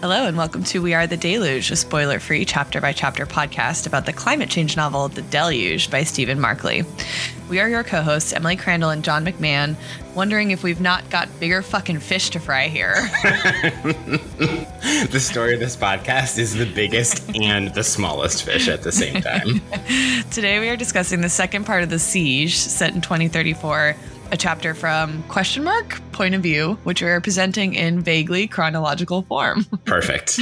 Hello and welcome to We Are the Deluge, a spoiler-free chapter-by-chapter podcast about the climate change novel The Deluge by Stephen Markley. We are your co-hosts, Emily Crandall and John McMahon, wondering if we've not got bigger fucking fish to fry here. The story of this podcast is the biggest and the smallest fish at the same time. Today we are discussing the second part of The Siege, set in 2034, a chapter from ? Point of view, which we are presenting in vaguely chronological form. Perfect.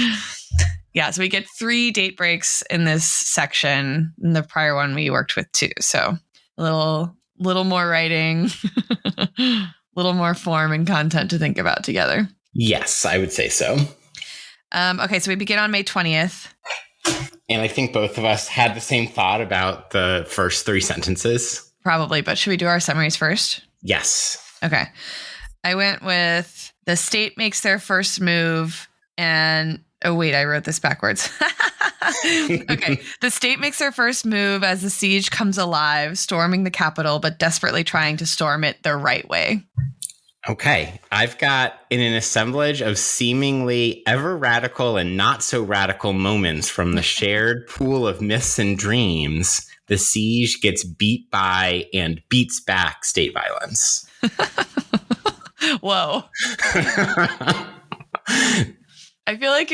Yeah, so we get 3 date breaks in this section. In the prior one, we worked with 2. So a little more writing, a little more form and content to think about together. Yes, I would say so. Okay, so we begin on May 20th. And I think both of us had the same thought about the first 3 sentences. Probably, but should we do our summaries first? Yes. Okay. I went with the state makes their first move and... Oh, wait, I wrote this backwards. Okay. The state makes their first move as the siege comes alive, storming the Capitol, but desperately trying to storm it the right way. Okay. I've got in an assemblage of seemingly ever radical and not so radical moments from the shared pool of myths and dreams, the siege gets beat by and beats back state violence. Whoa. I feel like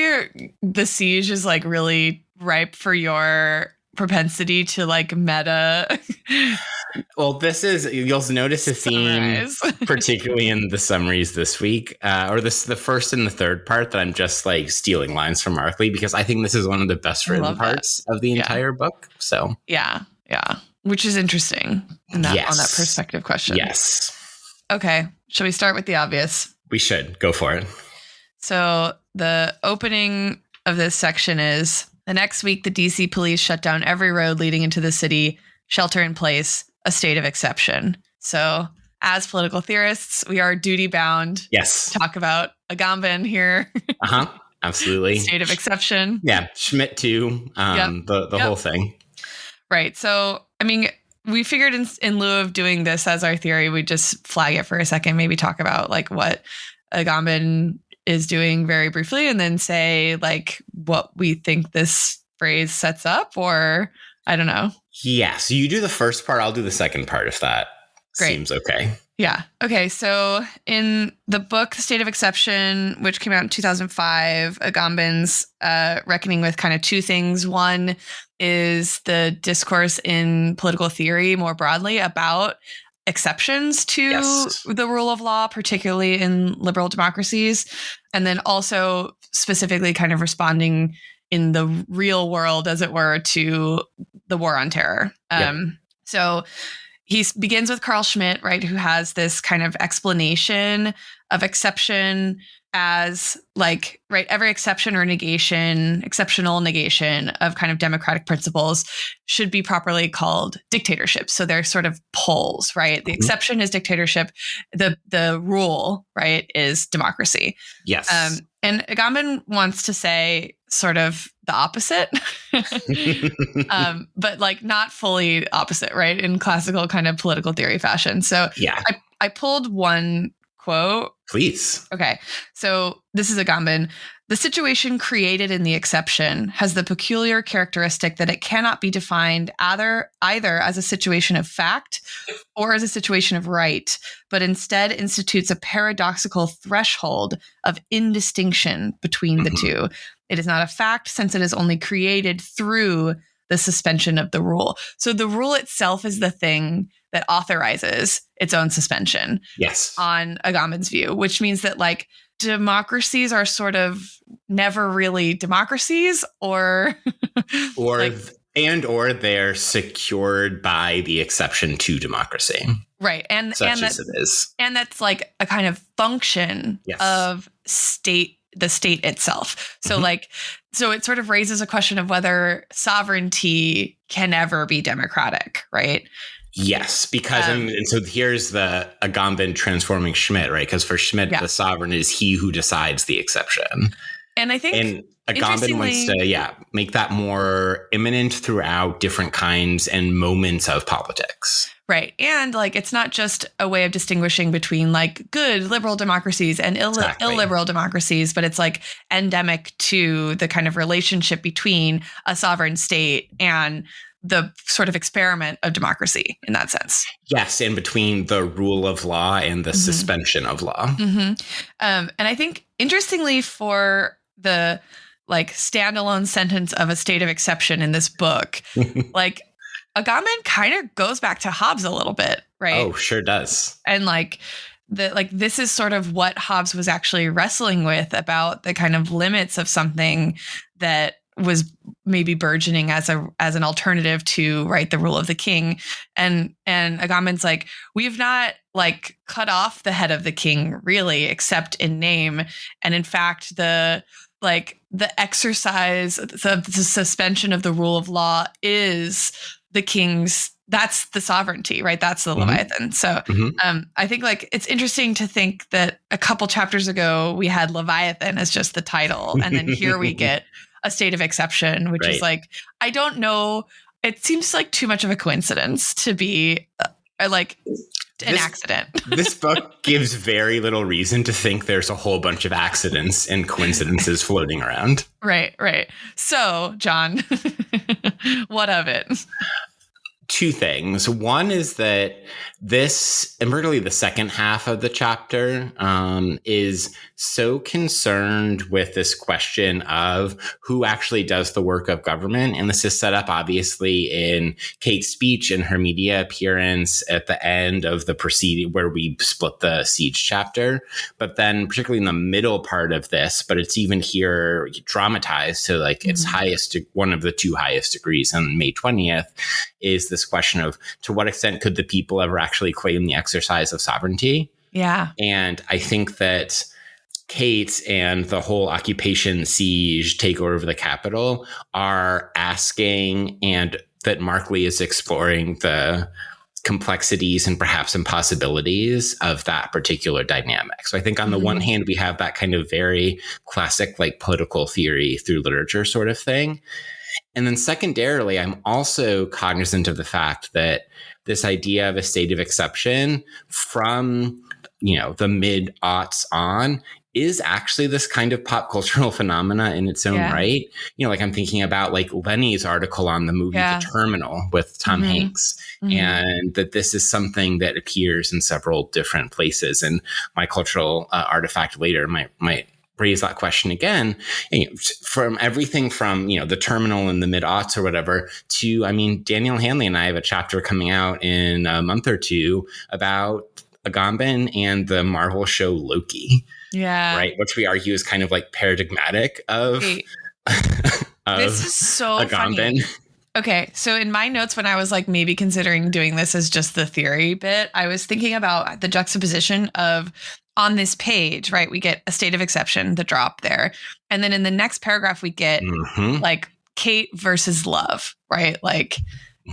the siege is like really ripe for your propensity to like meta. Well, you'll notice a theme, particularly in the summaries this week, or the first and the third part, that I'm just like stealing lines from Markley because I think this is one of the best written parts of the entire book. So yeah, which is interesting on that perspective question. Yes. Okay, shall we start with the obvious? We should go for it. So the opening of this section is the next week, the DC police shut down every road leading into the city, shelter in place, a state of exception. So as political theorists, we are duty bound. Yes. To talk about Agamben here. Absolutely. State of exception. Yeah. Schmidt too. The whole thing. Right. So, I mean, we figured in lieu of doing this as our theory, we'd just flag it for a second, maybe talk about like what Agamben is doing very briefly and then say like what we think this phrase sets up, or I don't know. Yeah. So you do the first part. I'll do the second part if that seems okay. Yeah. Okay. So in the book, The State of Exception, which came out in 2005, Agamben's reckoning with kind of 2 things. One is the discourse in political theory more broadly about exceptions to the rule of law, particularly in liberal democracies. And then also specifically kind of responding in the real world, as it were, to the war on terror. So he begins with Carl Schmitt, right, who has this kind of explanation of exception as like, right, every exception or exceptional negation of kind of democratic principles should be properly called dictatorship. So they're sort of poles, right? The exception is dictatorship. The rule, right, is democracy. Yes. And Agamben wants to say sort of the opposite, but like not fully opposite, right? In classical kind of political theory fashion. So I pulled one quote. Please. Okay. So this is Agamben. The situation created in the exception has the peculiar characteristic that it cannot be defined either as a situation of fact or as a situation of right, but instead institutes a paradoxical threshold of indistinction between the two. It is not a fact since it is only created through the suspension of the rule. So the rule itself is the thing that authorizes its own suspension. Yes. On Agamben's view, which means that like democracies are sort of never really democracies or they're secured by the exception to democracy. Right. And as it is. And that's like a kind of function of the state itself. So so it sort of raises a question of whether sovereignty can ever be democratic, right? Yes, because and so here's the Agamben transforming Schmitt, right? Because for Schmitt, the sovereign is he who decides the exception. And I think Agamben wants to make that more imminent throughout different kinds and moments of politics. Right. And like, it's not just a way of distinguishing between like good liberal democracies and illiberal democracies, but it's like endemic to the kind of relationship between a sovereign state and the sort of experiment of democracy in that sense. Yes. In between the rule of law and the suspension of law. And I think interestingly for the like standalone sentence of a state of exception in this book, like, Agamben kind of goes back to Hobbes a little bit, right? Oh, sure does. And this is sort of what Hobbes was actually wrestling with about the kind of limits of something that was maybe burgeoning as an alternative to, right, the rule of the king. And Agamben's like, we've not like cut off the head of the king really, except in name. And in fact, the exercise, the suspension of the rule of law is the king's, that's the sovereignty, right? That's the Leviathan. So I think like it's interesting to think that a couple chapters ago we had Leviathan as just the title. And then here we get a state of exception, which is like, I don't know. It seems like too much of a coincidence to be an accident. This book gives very little reason to think there's a whole bunch of accidents and coincidences floating around. Right. So, John, what of it? Two things. One is that this, and particularly the second half of the chapter, is so concerned with this question of who actually does the work of government. And this is set up, obviously, in Kate's speech and her media appearance at the end of the proceeding where we split the siege chapter. But then particularly in the middle part of this, but it's even here dramatized to like its highest, one of the two highest degrees on May 20th, is this question of to what extent could the people ever actually claim the exercise of sovereignty? Yeah. And I think that Kate and the whole occupation, siege, takeover of the capital are asking, and that Mark Lee is exploring the complexities and perhaps impossibilities of that particular dynamic. So I think on the one hand, we have that kind of very classic like political theory through literature sort of thing. And then secondarily, I'm also cognizant of the fact that this idea of a state of exception from, the mid-aughts on is actually this kind of pop cultural phenomena in its own right. Like I'm thinking about like Lenny's article on the movie The Terminal with Tom Hanks, and that this is something that appears in several different places. And my cultural artifact later might raise that question again, from everything from, the Terminal in the mid-aughts or whatever to, Daniel Hanley and I have a chapter coming out in a month or two about Agamben and the Marvel show Loki. Yeah. Right. Which we argue is kind of like paradigmatic of, this is so Agamben. Funny. Okay. So in my notes, when I was like maybe considering doing this as just the theory bit, I was thinking about the juxtaposition of on this page, right? We get a state of exception, the drop there. And then in the next paragraph, we get like Kate versus love, right? Like,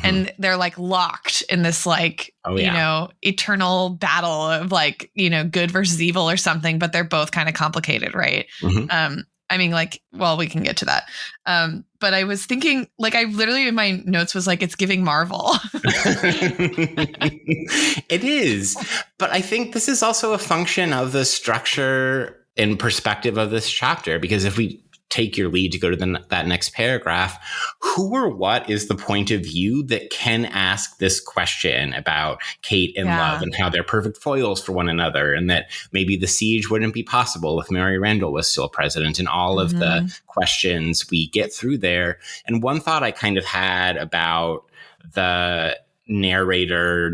and they're like locked in this like, eternal battle of like, good versus evil or something, but they're both kind of complicated, right? We can get to that. But I was thinking, like, I literally in my notes was like, it's giving Marvel. It is. But I think this is also a function of the structure and perspective of this chapter, because if we take your lead to go to that next paragraph, who or what is the point of view that can ask this question about Kate and love and how they're perfect foils for one another, and that maybe the siege wouldn't be possible if Mary Randall was still president, and all of the questions we get through there. And one thought I kind of had about the narrators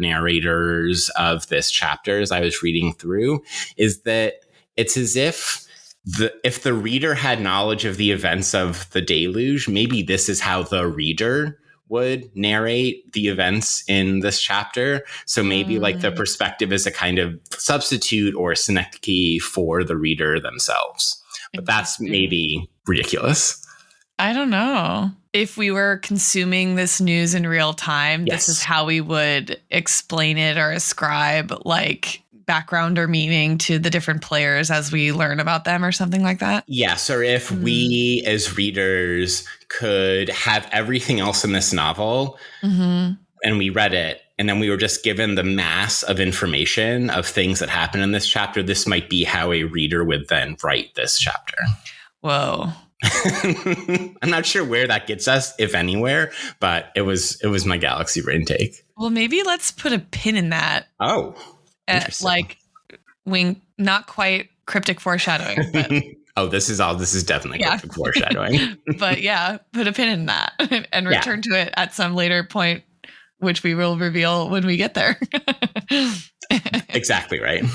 of this chapter as I was reading through is that it's as if the reader had knowledge of the events of the deluge, maybe this is how the reader would narrate the events in this chapter. So maybe like the perspective is a kind of substitute or synecdoche for the reader themselves. But that's maybe ridiculous. I don't know. If we were consuming this news in real time, this is how we would explain it or ascribe like background or meaning to the different players as we learn about them or something like that. Yes. Or if we as readers could have everything else in this novel and we read it, and then we were just given the mass of information of things that happen in this chapter, this might be how a reader would then write this chapter. Whoa. I'm not sure where that gets us, if anywhere, but it was my Galaxy Brain take. Well, maybe let's put a pin in that. Oh, interesting. Like not quite cryptic foreshadowing, but this is definitely cryptic foreshadowing. But yeah, put a pin in that and return to it at some later point, which we will reveal when we get there. Exactly right.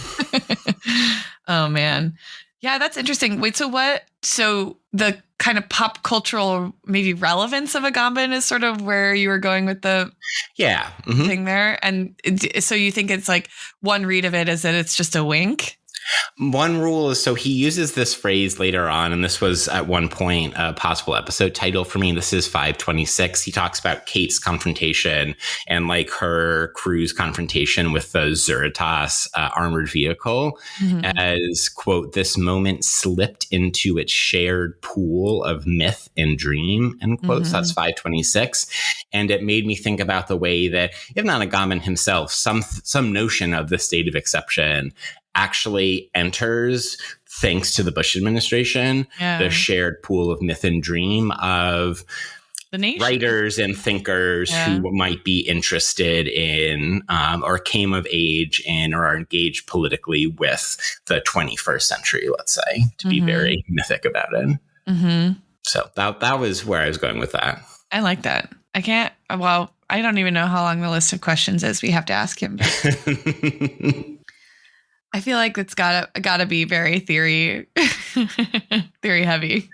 Oh man. Yeah, that's interesting. Wait, so the kind of pop cultural maybe relevance of Agamben is sort of where you were going with the thing there? And so you think it's like one read of it is that it's just a wink? One rule is, so he uses this phrase later on, and this was at one point a possible episode title for me. This is 526. He talks about Kate's confrontation and like her crew's confrontation with the Zuritas armored vehicle as, quote, this moment slipped into its shared pool of myth and dream, end quote. So that's 526. And it made me think about the way that, if not Agamben himself, some notion of the state of exception actually enters, thanks to the Bush administration, the shared pool of myth and dream of the nation, writers and thinkers who might be interested in or came of age in or are engaged politically with the 21st century, let's say, to be very mythic about it. So that was where I was going with that. I like that. I don't even know how long the list of questions is we have to ask him. I feel like it's gotta be very theory heavy.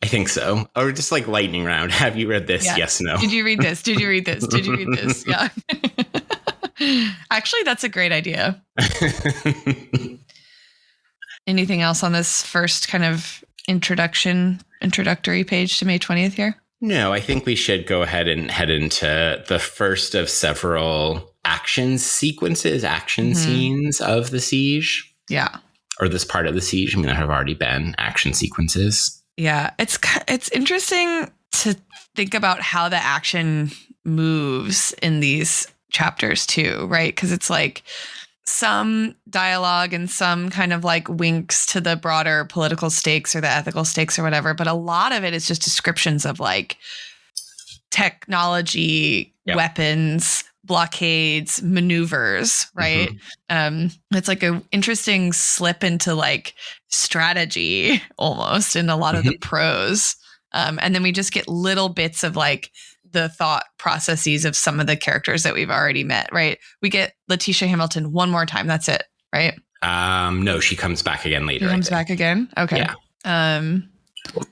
I think so. Or just like lightning round. Have you read this? Yes, no. Did you read this? Did you read this? Did you read this? Yeah. Actually, that's a great idea. Anything else on this first kind of introductory page to May 20th here? No, I think we should go ahead and head into the first of several action scenes of the siege. Yeah. Or this part of the siege. I mean, there have already been action sequences. Yeah. It's interesting to think about how the action moves in these chapters too, right? Because it's like some dialogue and some kind of like winks to the broader political stakes or the ethical stakes or whatever. But a lot of it is just descriptions of like technology, weapons, blockades, maneuvers, right? It's like an interesting slip into like strategy almost in a lot of the prose. And then we just get little bits of like the thought processes of some of the characters that we've already met, right? We get Letitia Hamilton one more time. That's it, right? No, she comes back again later. She comes back again? Okay. Yeah.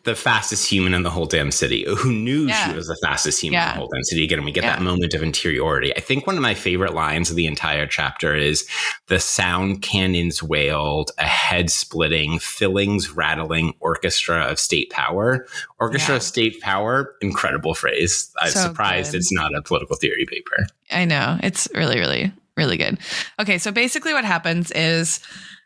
The fastest human in the whole damn city. Who knew she was the fastest human in the whole damn city? Again, we get that moment of interiority. I think one of my favorite lines of the entire chapter is the sound cannons wailed, a head splitting, fillings rattling orchestra of state power. Orchestra of state power, incredible phrase. I'm surprised it's not a political theory paper. I know. It's really, really, really good. Okay, so basically what happens is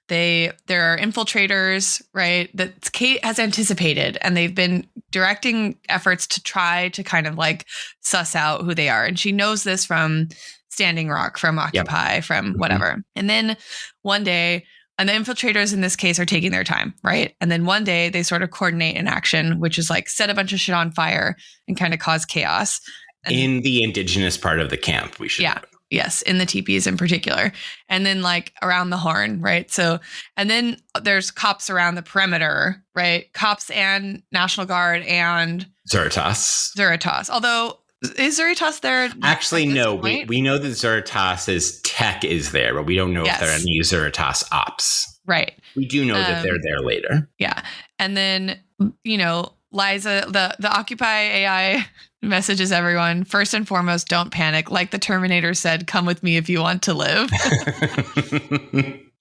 there are infiltrators, right, that Kate has anticipated, and they've been directing efforts to try to kind of like suss out who they are. And she knows this from Standing Rock, from Occupy, from whatever. And then one day, and the infiltrators in this case are taking their time, right? And then one day they sort of coordinate an action, which is like set a bunch of shit on fire and kind of cause chaos. And in the indigenous part of the camp, we should know. Yes, in the teepees in particular. And then like around the horn, right? So, and then there's cops around the perimeter, right? Cops and National Guard and Zuritas. Although, is Zuritas there? Actually, no. We know that Zuritas's tech is there, but we don't know if there are any Zuritas ops. Right. We do know that they're there later. Yeah. And then, Liza, the Occupy AI messages everyone, first and foremost, don't panic. Like the Terminator said, come with me if you want to live.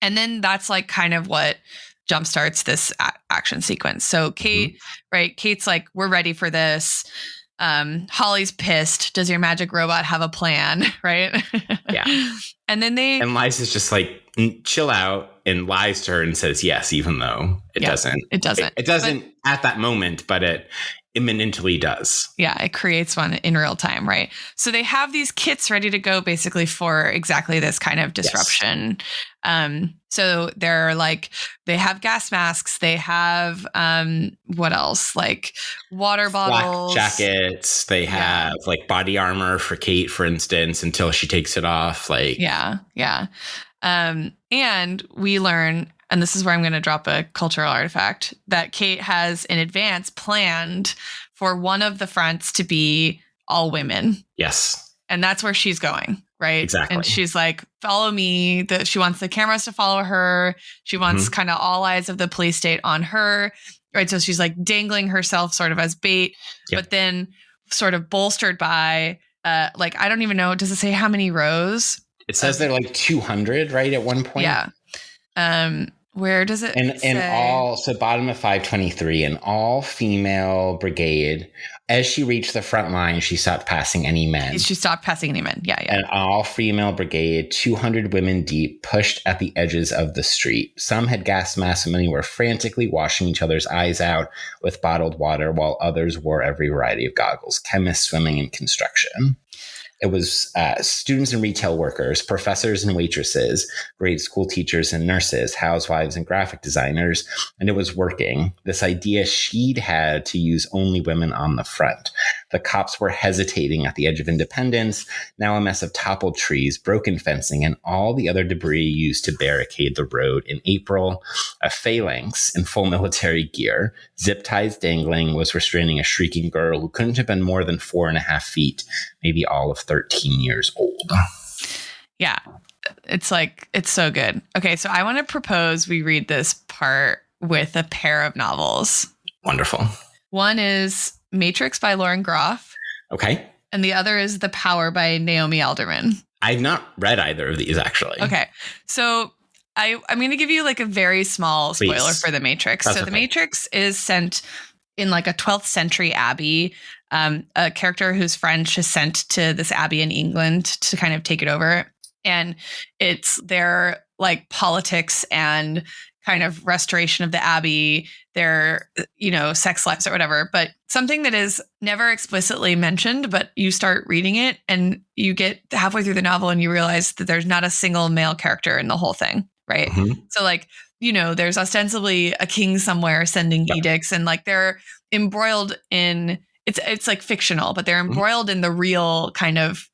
And then that's like kind of what jumpstarts this action sequence. So Kate, right? Kate's like, we're ready for this. Holly's pissed. Does your magic robot have a plan? Right? Yeah. And then and Liza's just like, chill out, and lies to her and says yes, even though it doesn't. It doesn't. It doesn't at that moment, but imminently does. Yeah, it creates one in real time, right? So they have these kits ready to go basically for exactly this kind of disruption. Yes. So they're like, they have gas masks, they have what else? Like water bottles. Black jackets, they have like body armor for Kate, for instance, until she takes it off. Like Yeah. And we learn, and this is where I'm going to drop a cultural artifact, that Kate has in advance planned for one of the fronts to be all women. Yes. And that's where she's going, right? Exactly. And she's like, follow me. She wants the cameras to follow her. She wants kind of all eyes of the police state on her, right? So she's like dangling herself sort of as bait, but then sort of bolstered by, like, I don't even know. Does it say how many rows? It says they're like 200, right? At one point. Yeah. Where does it say? And all, so bottom of 523, an all female brigade. As she reached the front line, she stopped passing any men. She stopped passing any men. Yeah. An all female brigade, 200 women deep, pushed at the edges of the street. Some had gas masks and many were frantically washing each other's eyes out with bottled water, while others wore every variety of goggles, chemists, swimming, and construction. It was students and retail workers, professors and waitresses, grade school teachers and nurses, housewives and graphic designers, and it was working. This idea she'd had to use only women on the front. The cops were hesitating at the edge of Independence, now a mess of toppled trees, broken fencing, and all the other debris used to barricade the road. In April, a phalanx in full military gear, zip ties dangling, was restraining a shrieking girl who couldn't have been more than 4.5 feet, maybe all of 13 years old. Yeah. It's like, it's so good. Okay. So I want to propose we read this part with a pair of novels. Wonderful. One is Matrix by Lauren Groff. Okay. And the other is The Power by Naomi Alderman. I've not read either of these, actually. Okay. So I'm going to give you like a very small spoiler for The Matrix. That's so okay. The Matrix is sent in like a 12th century abbey. A character whose French is sent to this abbey in England to kind of take it over. And it's their like politics and kind of restoration of the abbey, their, sex lives or whatever. But something that is never explicitly mentioned, but you start reading it and you get halfway through the novel and you realize that there's not a single male character in the whole thing. Right. Mm-hmm. So like, there's ostensibly a king somewhere sending edicts and like they're embroiled in it's like fictional, but they're embroiled in the real kind of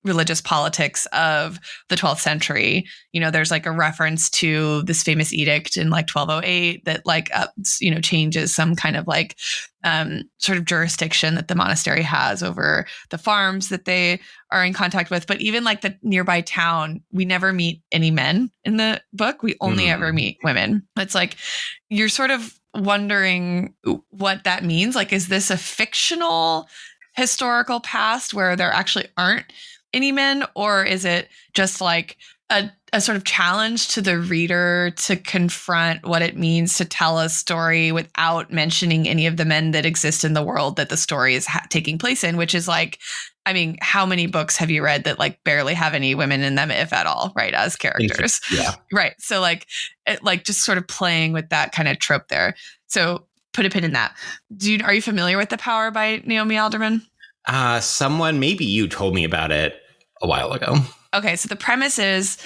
religious politics of the 12th century. There's like a reference to this famous edict in like 1208 that like, changes some kind of like sort of jurisdiction that the monastery has over the farms that they are in contact with. But even like the nearby town, we never meet any men in the book. We only ever meet women. It's like, you're sort of wondering what that means. Like, is this a fictional historical past where there actually aren't any men? Or is it just like a sort of challenge to the reader to confront what it means to tell a story without mentioning any of the men that exist in the world that the story is taking place in, which is like, I mean, how many books have you read that like barely have any women in them, if at all, right, as characters? Yeah. Right. So like, just sort of playing with that kind of trope there. So put a pin in that. Are you familiar with The Power by Naomi Alderman? Maybe you told me about it a while ago. Okay. So the premise is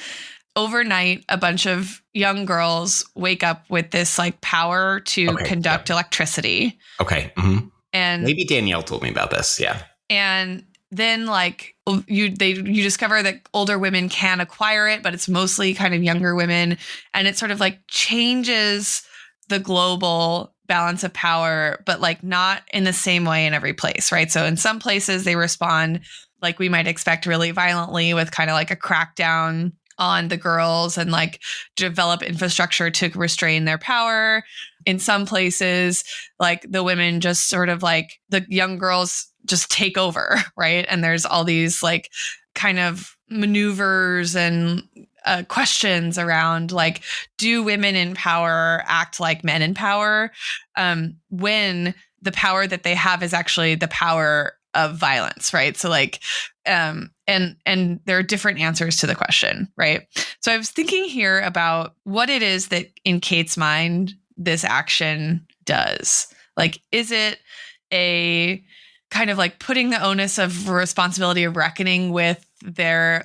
overnight, a bunch of young girls wake up with this like power to conduct electricity. Okay. Mm-hmm. And maybe Danielle told me about this. Yeah. And then like you discover that older women can acquire it, but it's mostly kind of younger women. And it sort of like changes the global balance of power, but like not in the same way in every place, right? So in some places they respond like we might expect really violently with kind of like a crackdown on the girls and like develop infrastructure to restrain their power. In some places, like the women just sort of like the young girls just take over, right? And there's all these like kind of maneuvers and questions around like, do women in power act like men in power when the power that they have is actually the power of violence, right? So like, and there are different answers to the question, right? So I was thinking here about what it is that in Kate's mind, this action does. Like, is it a kind of like putting the onus of responsibility of reckoning with their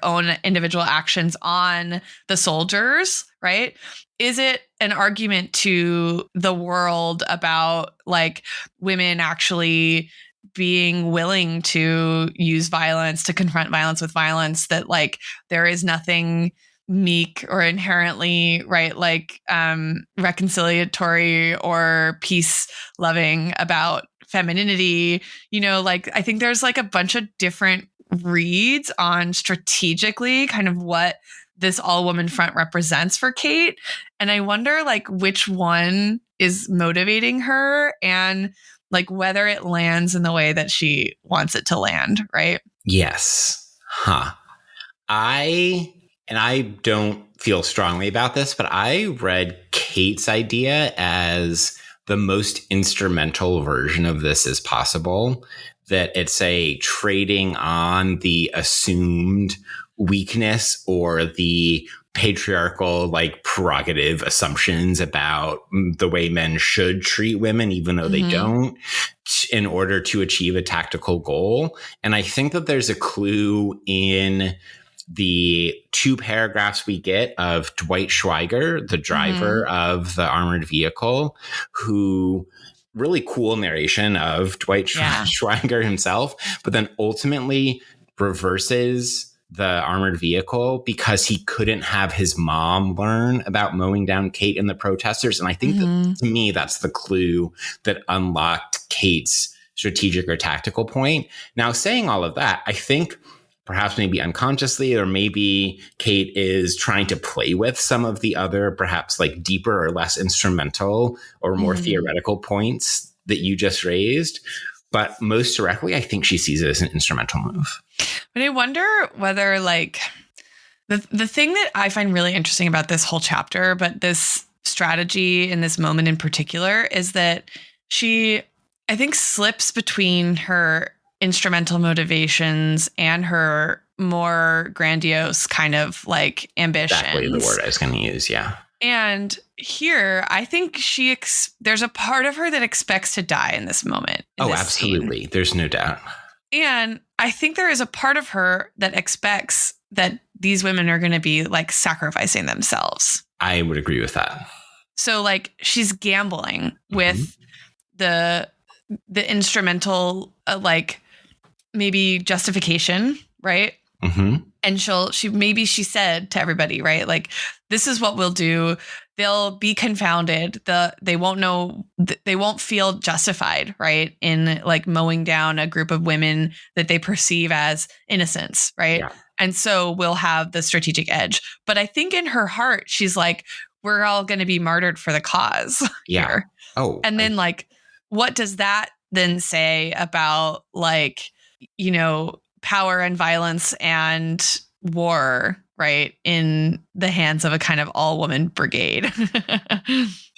own individual actions on the soldiers, right? Is it an argument to the world about like women actually being willing to use violence, to confront violence with violence, that like there is nothing meek or inherently right like reconciliatory or peace loving about femininity? Like I think there's like a bunch of different reads on strategically kind of what this all woman front represents for Kate, and I wonder like which one is motivating her and like whether it lands in the way that she wants it to land, right? Yes. I don't feel strongly about this, but I read Kate's idea as the most instrumental version of this as possible, that it's a trading on the assumed weakness or the patriarchal like prerogative assumptions about the way men should treat women, even though they don't, in order to achieve a tactical goal. And I think that there's a clue in the 2 paragraphs we get of Dwight Schweiger, the driver of the armored vehicle, who really cool narration of Dwight Schweiger himself, but then ultimately reverses the armored vehicle because he couldn't have his mom learn about mowing down Kate and the protesters. And I think that, to me, that's the clue that unlocked Kate's strategic or tactical point. Now, saying all of that, I think perhaps maybe unconsciously, or maybe Kate is trying to play with some of the other, perhaps like deeper or less instrumental or more theoretical points that you just raised. But most directly, I think she sees it as an instrumental move. But I wonder whether like the thing that I find really interesting about this whole chapter, but this strategy in this moment in particular, is that she, I think, slips between her instrumental motivations and her more grandiose kind of like ambitions. Exactly the word I was going to use. Yeah. And here, I think there's a part of her that expects to die in this moment. Oh, absolutely. Scene. There's no doubt. And I think there is a part of her that expects that these women are going to be like sacrificing themselves. I would agree with that. So like she's gambling with the instrumental like maybe justification, right? And she said to everybody, right? Like, this is what we'll do. They'll be confounded. They won't know, they won't feel justified, right? In like mowing down a group of women that they perceive as innocents, right? Yeah. And so we'll have the strategic edge. But I think in her heart, she's like, we're all going to be martyred for the cause here. Oh. And then like, what does that then say about like, power and violence and war, right, in the hands of a kind of all-woman brigade?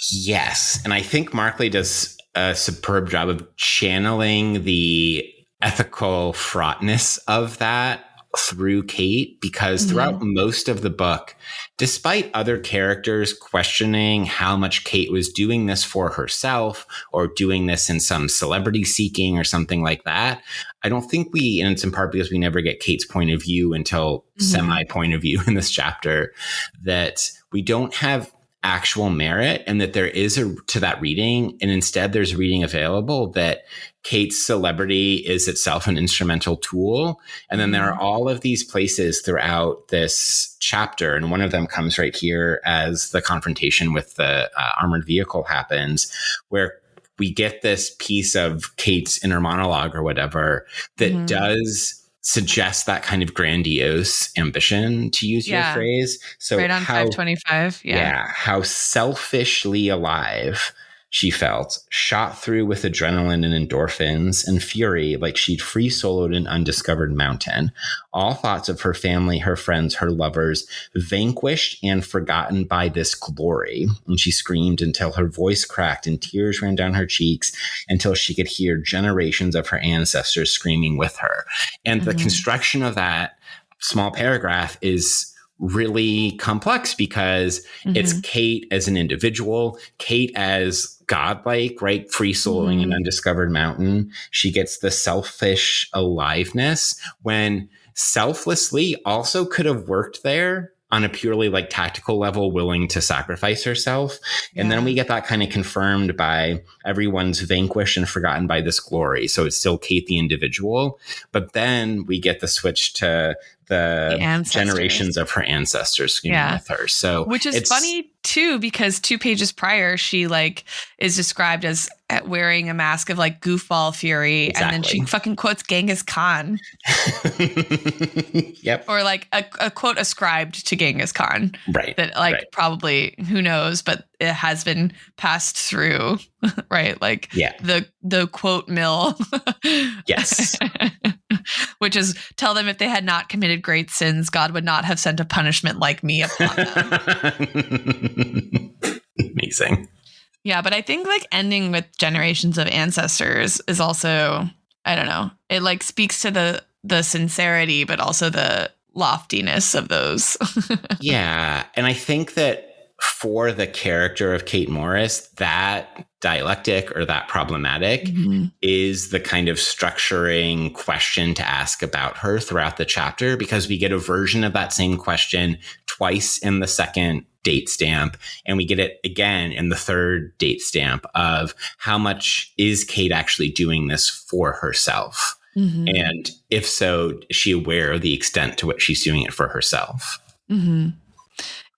Yes. And I think Markley does a superb job of channeling the ethical fraughtness of that through Kate, because throughout most of the book, despite other characters questioning how much Kate was doing this for herself or doing this in some celebrity seeking or something like that, I don't think and it's in part because we never get Kate's point of view until semi point of view in this chapter, that we don't have actual merit, and that there is to that reading. And instead there's a reading available that Kate's celebrity is itself an instrumental tool. And then there are all of these places throughout this chapter. And one of them comes right here as the confrontation with the armored vehicle happens, where we get this piece of Kate's inner monologue or whatever that does suggest that kind of grandiose ambition, to use your phrase. So right on 525. Yeah. How selfishly alive she felt, shot through with adrenaline and endorphins and fury, like she'd free soloed an undiscovered mountain. All thoughts of her family, her friends, her lovers, vanquished and forgotten by this glory. And she screamed until her voice cracked and tears ran down her cheeks, until she could hear generations of her ancestors screaming with her. And the construction of that small paragraph is really complex because it's Kate as an individual, Kate as godlike, right? Free soloing an undiscovered mountain. She gets the selfish aliveness when selflessly also could have worked there on a purely like tactical level, willing to sacrifice herself. And then we get that kind of confirmed by everyone's vanquished and forgotten by this glory. So it's still Kate the individual, but then we get the switch to the generations of her ancestors with her. So which is funny too, because 2 pages prior, she like is described as wearing a mask of like goofball fury. Exactly. And then she fucking quotes Genghis Khan. Yep. Or like a quote ascribed to Genghis Khan. Right. That like probably, who knows, but it has been passed through, right? Like the quote mill. Yes. Which is, tell them if they had not committed great sins, God would not have sent a punishment like me upon them. Amazing. Yeah, but I think like ending with generations of ancestors is also, I don't know, it like speaks to the sincerity, but also the loftiness of those. Yeah. And I think that for the character of Kate Morris, that dialectic or that problematic is the kind of structuring question to ask about her throughout the chapter, because we get a version of that same question twice in the second date stamp, and we get it again in the third date stamp of how much is Kate actually doing this for herself? And if so, is she aware of the extent to which she's doing it for herself? And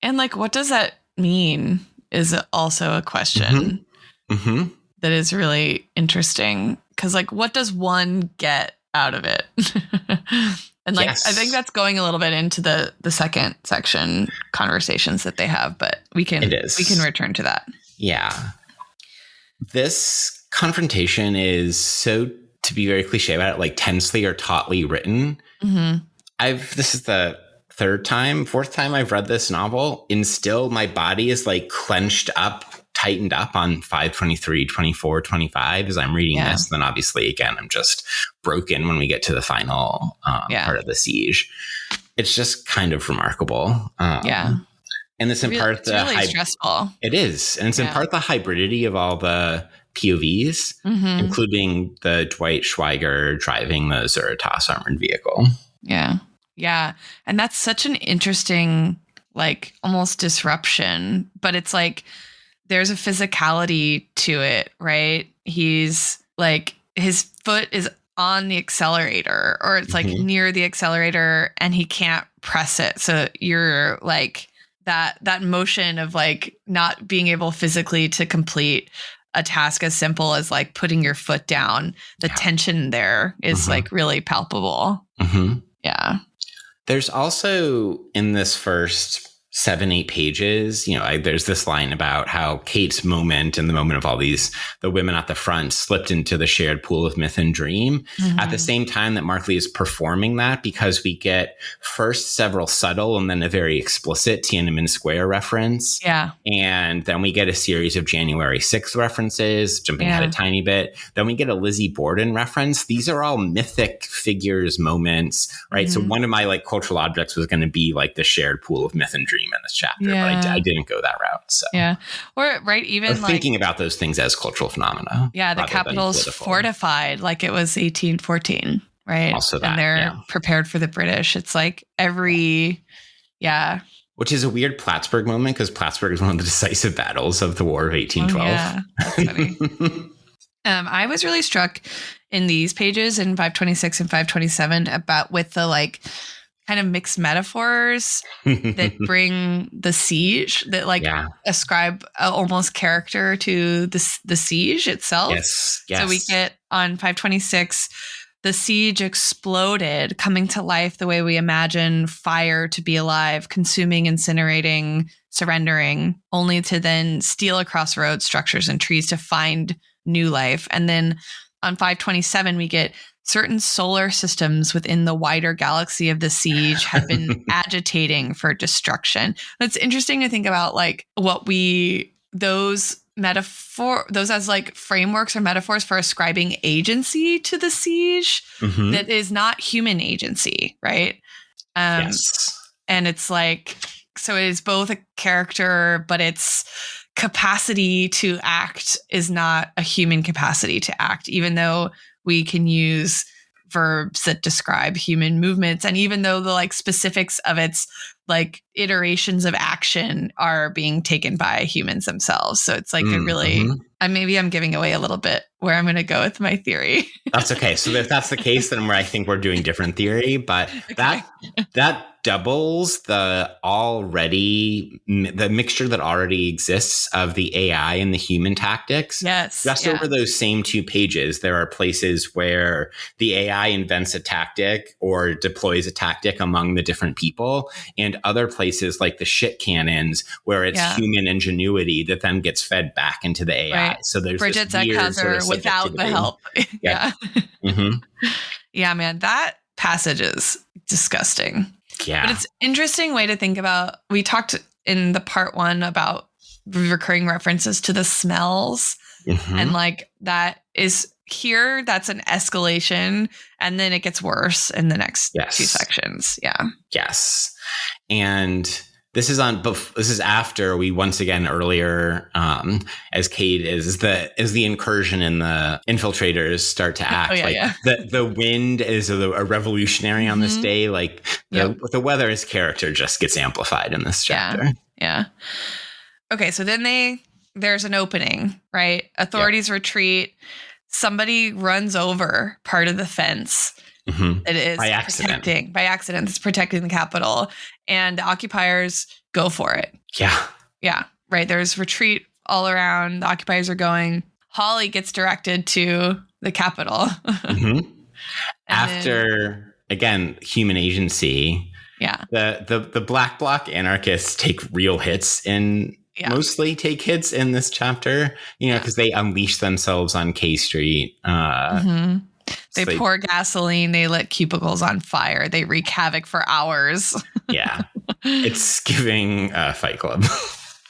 like, what does that mean is also a question that is really interesting, because like, what does one get out of it? And like, I think that's going a little bit into the second section conversations that they have, but we can return to that. Yeah. This confrontation is so, to be very cliche about it, like tensely or tautly written. This is the fourth time I've read this novel, and still my body is like clenched up, tightened up on 523, 24, 25 as I'm reading this. And then obviously, again, I'm just broken when we get to the final part of the siege. It's just kind of remarkable. And it's in part it's really stressful. It is. And it's in part the hybridity of all the POVs, including the Dwight Schweiger driving the Zuritas armored vehicle. Yeah. Yeah. And that's such an interesting, like almost disruption, but it's like, there's a physicality to it, right? He's like, his foot is on the accelerator, or it's like near the accelerator, and he can't press it. So you're like that motion of like not being able physically to complete a task as simple as like putting your foot down. The tension there is like really palpable. Yeah. There's also in this first 7-8 pages, there's this line about how Kate's moment and the moment of all the women at the front slipped into the shared pool of myth and dream at the same time that Mark Lee is performing that, because we get first several subtle and then a very explicit Tiananmen Square reference. Yeah. And then we get a series of January 6th references, jumping ahead a tiny bit. Then we get a Lizzie Borden reference. These are all mythic figures, moments, right? So one of my like cultural objects was going to be like the shared pool of myth and dream in this chapter, but I didn't go that route. So or even like thinking about those things as cultural phenomena. Yeah, the capital's fortified like it was 1814, right? Also that, and they're prepared for the British. It's like which is a weird Plattsburgh moment, because Plattsburgh is one of the decisive battles of the War of 1812. That's funny. I was really struck in these pages in 526 and 527 with the like kind of mixed metaphors that bring the siege, that like ascribe almost character to the siege itself. Yes. So we get on 526, the siege exploded, coming to life the way we imagine fire to be alive, consuming, incinerating, surrendering, only to then steal across roads, structures, and trees to find new life. And then on 527, we get certain solar systems within the wider galaxy of the siege have been agitating for destruction. It's interesting to think about like those as like frameworks or metaphors for ascribing agency to the siege that is not human agency, right? Yes. And it's like, so it is both a character, but its capacity to act is not a human capacity to act, even though we can use verbs that describe human movements. And even though the like specifics of its like iterations of action are being taken by humans themselves. So it's like a really, maybe I'm giving away a little bit where I'm going to go with my theory. That's okay. So if that's the case, then I think we're doing different theory, but Okay. that doubles the mixture that already exists of the AI and the human tactics. Yes. Just over those same 2 pages, there are places where the AI invents a tactic or deploys a tactic among the different people, and other places like the shit cannons where it's human ingenuity that then gets fed back into the AI. Right. So there's Bridget's this weird sort of without the help. Yeah. Yeah, man, that passage is disgusting. Yeah. But it's an interesting way to think about. We talked in the part 1 about recurring references to the smells. And like that is here, that's an escalation. And then it gets worse in the next 2 sections. Yeah. Yes. And this is after we once again earlier, as Kate is the incursion and the infiltrators start to act the wind is a revolutionary on this day. Like the weather as character just gets amplified in this chapter. Yeah. Okay. So then there's an opening, right? Authorities retreat. Somebody runs over part of the fence. It is by accident. It's protecting the Capitol, and the occupiers go for it. Yeah. Right. There's retreat all around. The occupiers are going. Holly gets directed to the Capitol. After, again, human agency. Yeah. The Black Bloc anarchists take real hits mostly take hits in this chapter, because they unleash themselves on K Street. They pour gasoline. They lit cubicles on fire. They wreak havoc for hours. It's giving Fight Club.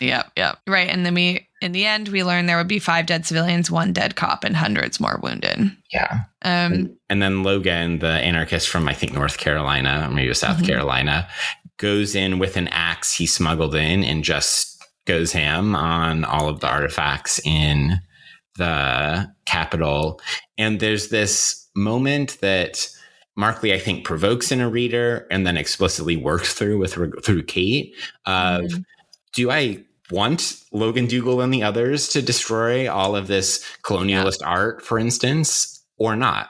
Yep. Right. And then in the end, we learned there would be 5 dead civilians, 1 dead cop, and hundreds more wounded. Yeah. And then Logan, the anarchist from, I think, North Carolina, or maybe South Carolina, goes in with an axe he smuggled in and just goes ham on all of the artifacts in the Capitol. And there's this moment that Markley, I think, provokes in a reader and then explicitly works through Kate of, do I want Logan Dougal and the others to destroy all of this colonialist art, for instance, or not?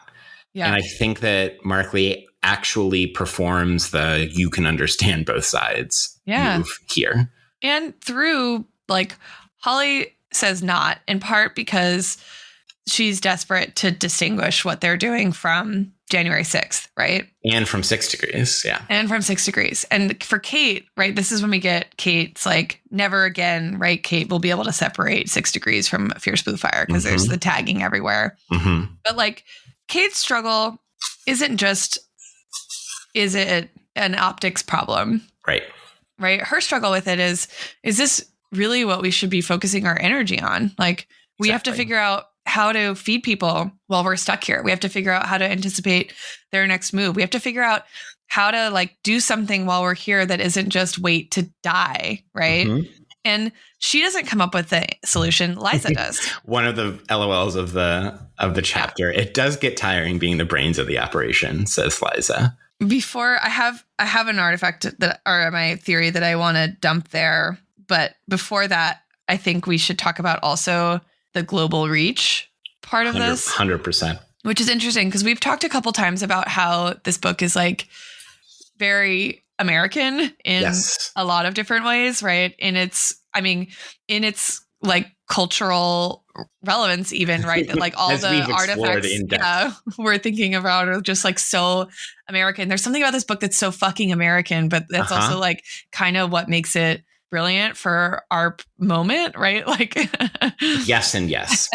Yeah. And I think that Markley actually performs the you can understand both sides move here. And through, like, Holly says not, in part because she's desperate to distinguish what they're doing from January 6th, right? And from 6 Degrees, yeah. And from 6 Degrees. And for Kate, right, this is when we get Kate's like, never again, right? Kate will be able to separate 6 Degrees from a Fierce Blue Fire because there's the tagging everywhere. But like, Kate's struggle isn't just, is it an optics problem? Right. Her struggle with it is this really what we should be focusing our energy on? Like, we have to figure out how to feed people while we're stuck here. We have to figure out how to anticipate their next move. We have to figure out how to like do something while we're here that isn't just wait to die. Right. And she doesn't come up with the solution. Liza does. One of the LOLs of the chapter. It does get tiring being the brains of the operation, says Liza. Before I have an artifact or my theory that I want to dump there. But before that, I think we should talk about also the global reach part of this. 100%. Which is interesting because we've talked a couple times about how this book is like very American in a lot of different ways, right? In its like cultural relevance even, right? That like all the artifacts we're thinking about are just like so American. There's something about this book that's so fucking American, but that's also like kind of what makes it brilliant for our moment, right? Like yes and yes.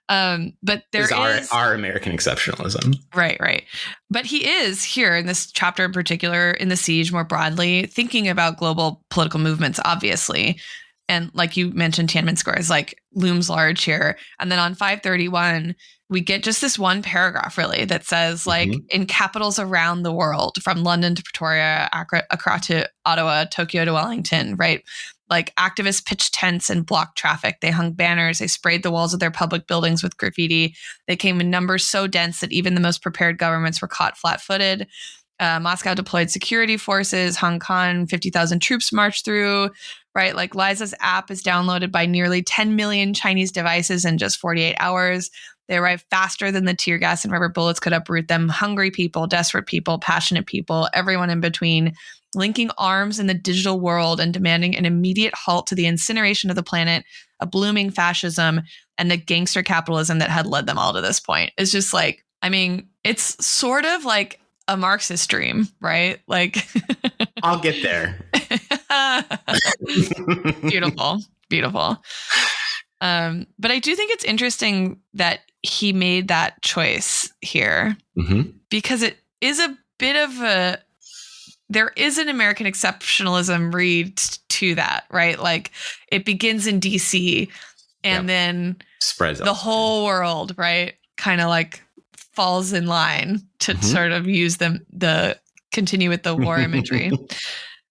But there is our American exceptionalism. Right. But he is here in this chapter in particular, in the siege more broadly, thinking about global political movements, obviously. And like you mentioned, Tiananmen Square is like looms large here. And then on 531, we get just this one paragraph really that says like in capitals around the world, from London to Pretoria, Accra to Ottawa, Tokyo to Wellington, right? Like activists pitched tents and blocked traffic. They hung banners. They sprayed the walls of their public buildings with graffiti. They came in numbers so dense that even the most prepared governments were caught flat-footed. Moscow deployed security forces. Hong Kong, 50,000 troops marched through, right? Like Liza's app is downloaded by nearly 10 million Chinese devices in just 48 hours. They arrived faster than the tear gas and rubber bullets could uproot them. Hungry people, desperate people, passionate people, everyone in between, linking arms in the digital world and demanding an immediate halt to the incineration of the planet, a blooming fascism, and the gangster capitalism that had led them all to this point. It's just like, I mean, it's sort of like a Marxist dream, right? Like, I'll get there. Beautiful, beautiful. But I do think it's interesting that he made that choice here because it is a bit of there is an American exceptionalism read to that, right? Like it begins in DC and then spreads the whole world, right? Kind of like falls in line to sort of use the continue with the war imagery.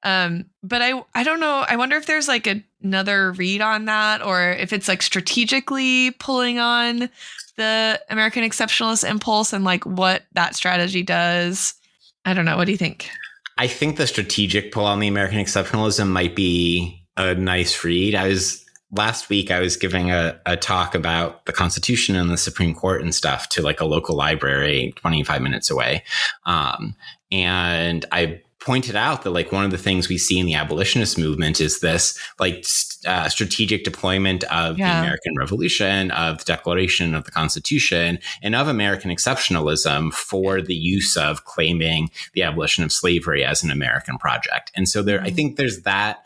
But I don't know. I wonder if there's like another read on that, or if it's like strategically pulling on the American exceptionalist impulse and like what that strategy does. I don't know. What do you think? I think the strategic pull on the American exceptionalism might be a nice read. Last week, I was giving a talk about the Constitution and the Supreme Court and stuff to like a local library 25 minutes away. And I pointed out that like one of the things we see in the abolitionist movement is this like strategic deployment of the American Revolution, of the Declaration of the Constitution, and of American exceptionalism for the use of claiming the abolition of slavery as an American project. And so I think there's that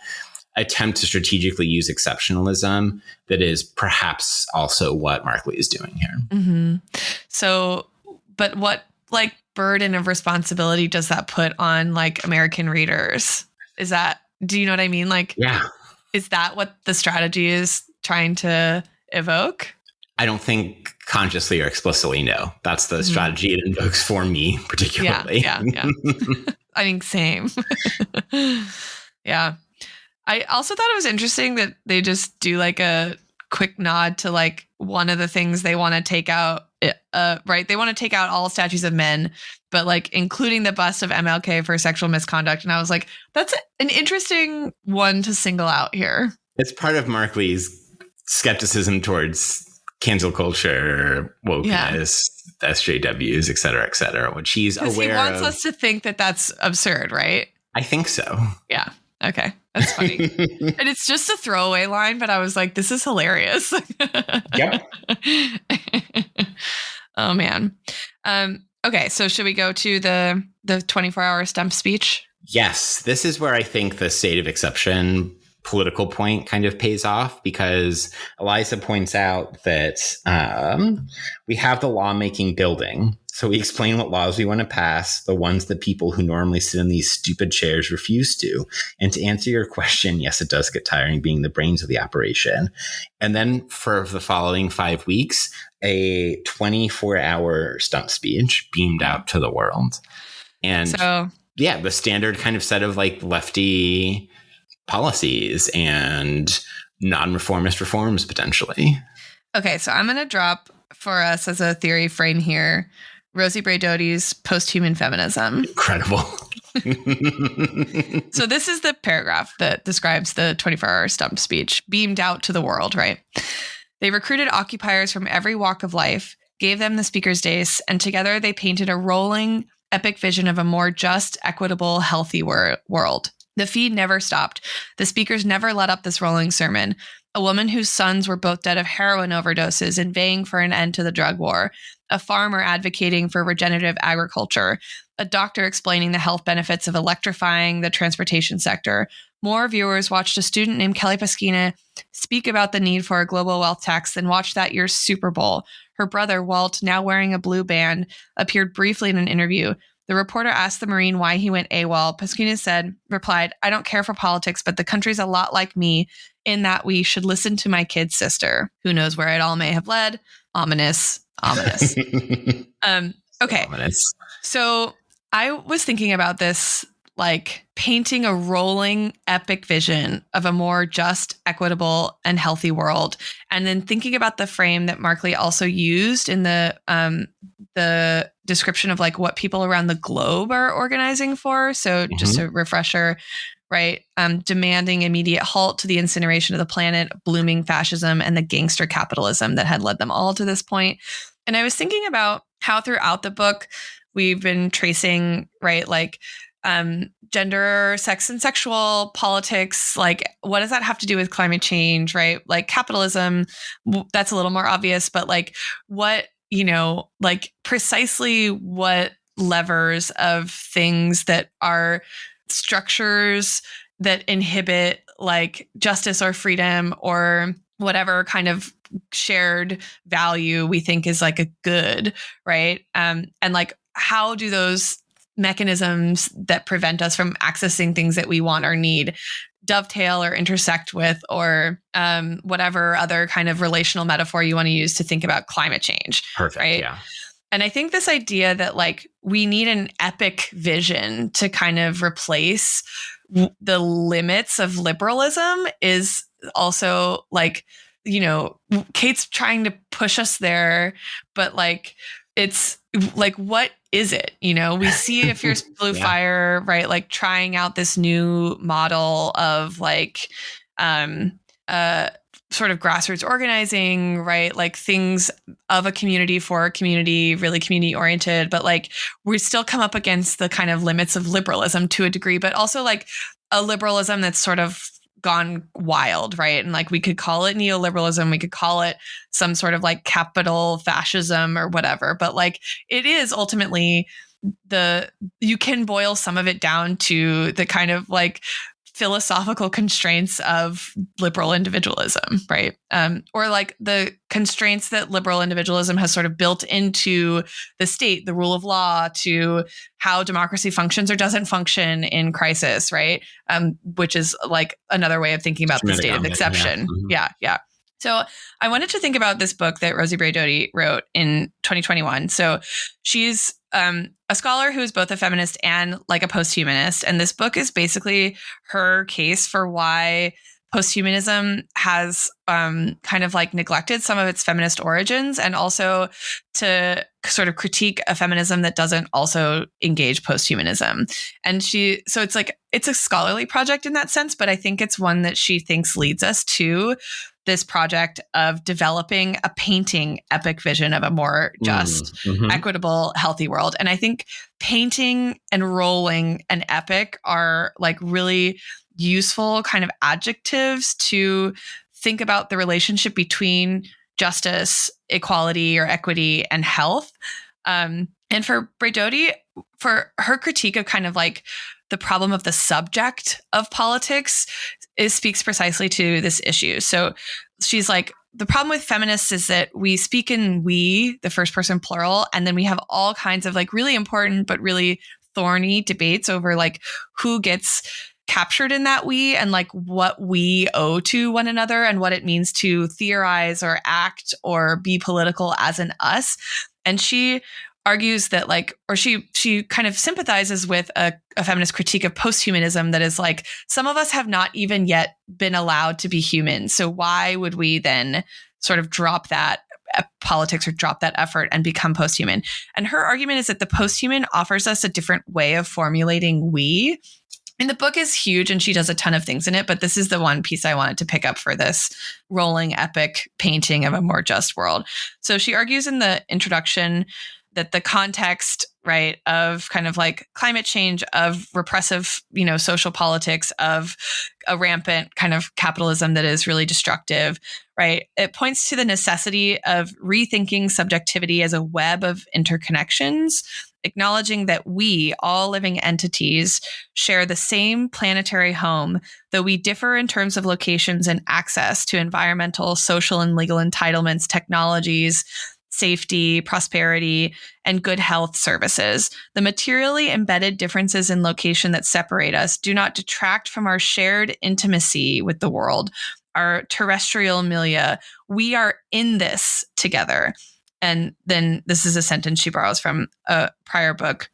attempt to strategically use exceptionalism that is perhaps also what Mark Lee is doing here. So, but what like burden of responsibility does that put on like American readers? Do you know what I mean? Like, is that what the strategy is trying to evoke? I don't think consciously or explicitly, no. That's the strategy it invokes for me particularly. Yeah. I mean, same. Yeah. I also thought it was interesting that they just do like a quick nod to like one of the things they want to take out, right? They want to take out all statues of men, but like including the bust of MLK for sexual misconduct. And I was like, that's an interesting one to single out here. It's part of Mark Lee's skepticism towards cancel culture, wokeness, SJWs, et cetera, which he's aware of. He wants us to think that that's absurd, right? I think so. Yeah. Okay. That's funny. And it's just a throwaway line, but I was like, this is hilarious. Yep. Oh, man. Okay. So should we go to the 24-hour stump speech? Yes. This is where I think the state of exception political point kind of pays off, because Eliza points out that we have the lawmaking building. So we explain what laws we want to pass, the ones that people who normally sit in these stupid chairs refuse to. And to answer your question, yes, it does get tiring being the brains of the operation. And then for the following 5 weeks, a 24-hour stump speech beamed out to the world. And the standard kind of set of like lefty policies and non-reformist reforms potentially. Okay, so I'm going to drop for us as a theory frame here Rosie Braidotti's post-human feminism. Incredible. So this is the paragraph that describes the 24-hour stump speech beamed out to the world, right? They recruited occupiers from every walk of life, gave them the speaker's days, and together they painted a rolling, epic vision of a more just, equitable, healthy world. The feed never stopped. The speakers never let up this rolling sermon. A woman whose sons were both dead of heroin overdoses, inveighing for an end to the drug war. A farmer advocating for regenerative agriculture. A doctor explaining the health benefits of electrifying the transportation sector. More viewers watched a student named Kelly Paskina speak about the need for a global wealth tax than watched that year's Super Bowl. Her brother, Walt, now wearing a blue band, appeared briefly in an interview. The reporter asked the Marine why he went AWOL. Pasquina replied, I don't care for politics, but the country's a lot like me in that we should listen to my kid's sister. Who knows where it all may have led? Ominous. Okay. Ominous. So I was thinking about this, like painting a rolling epic vision of a more just, equitable, and healthy world. And then thinking about the frame that Mark Lee also used in the description of like what people around the globe are organizing for. So just a refresher, right? Demanding immediate halt to the incineration of the planet, blooming fascism, and the gangster capitalism that had led them all to this point. And I was thinking about how throughout the book, we've been tracing, right, like gender, sex and sexual politics, like what does that have to do with climate change, right? Like capitalism, that's a little more obvious, but like what, like precisely what levers of things that are structures that inhibit like justice or freedom or whatever kind of shared value we think is like a good, right? And like how do those mechanisms that prevent us from accessing things that we want or need dovetail or intersect with or whatever other kind of relational metaphor you want to use to think about climate change. Perfect. Right? Yeah. And I think this idea that like we need an epic vision to kind of replace the limits of liberalism is also like, Kate's trying to push us there, but like it's like, what is it? We see a Fierce Blue Fire, right? Like trying out this new model of like sort of grassroots organizing, right? Like things of a community for a community, really community oriented, but like we still come up against the kind of limits of liberalism to a degree, but also like a liberalism that's sort of gone wild, right? And like we could call it neoliberalism, we could call it some sort of like capital fascism or whatever, but like it is ultimately you can boil some of it down to the kind of like philosophical constraints of liberal individualism, right? Or like the constraints that liberal individualism has sort of built into the state, the rule of law, to how democracy functions or doesn't function in crisis, right? Which is like another way of thinking about the state of exception. Yeah. So I wanted to think about this book that Rosie Braidotti wrote in 2021. So she's a scholar who is both a feminist and like a posthumanist. And this book is basically her case for why posthumanism has kind of like neglected some of its feminist origins, and also to sort of critique a feminism that doesn't also engage posthumanism. And so it's like, it's a scholarly project in that sense, but I think it's one that she thinks leads us to this project of developing a painting epic vision of a more just, equitable, healthy world. And I think painting and rolling and epic are like really useful kind of adjectives to think about the relationship between justice, equality or equity, and health. And for Braidotti, for her critique of kind of like the problem of the subject of politics speaks precisely to this issue. So she's like, the problem with feminists is that we speak in we, the first person plural, and then we have all kinds of like really important but really thorny debates over like who gets captured in that we and like what we owe to one another and what it means to theorize or act or be political as an us. And she argues that like, or she kind of sympathizes with a feminist critique of posthumanism that is like, some of us have not even yet been allowed to be human. So why would we then sort of drop that politics or drop that effort and become posthuman? And her argument is that the posthuman offers us a different way of formulating we. And the book is huge and she does a ton of things in it, but this is the one piece I wanted to pick up for this rolling epic painting of a more just world. So she argues in the introduction that the context, right, of kind of like climate change, of repressive, social politics, of a rampant kind of capitalism that is really destructive, right? It points to the necessity of rethinking subjectivity as a web of interconnections, acknowledging that we, all living entities, share the same planetary home, though we differ in terms of locations and access to environmental, social, and legal entitlements, technologies, safety, prosperity, and good health services. The materially embedded differences in location that separate us do not detract from our shared intimacy with the world, our terrestrial milieu. We are in this together. And then this is a sentence she borrows from a prior book.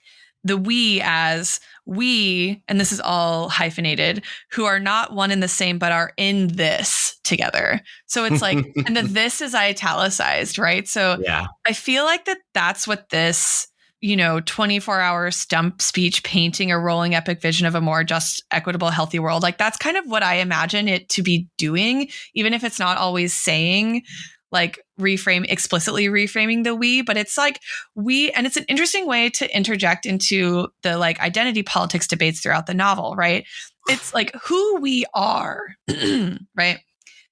The we as we, and this is all hyphenated, who are not one and the same, but are in this together. So it's like, and the this is italicized, right? So Yeah. I feel like that's what this, 24-hour stump speech painting a rolling epic vision of a more just, equitable, healthy world. Like that's kind of what I imagine it to be doing, even if it's not always saying like explicitly reframing the we, but it's like and it's an interesting way to interject into the like identity politics debates throughout the novel, right? It's like who we are, right,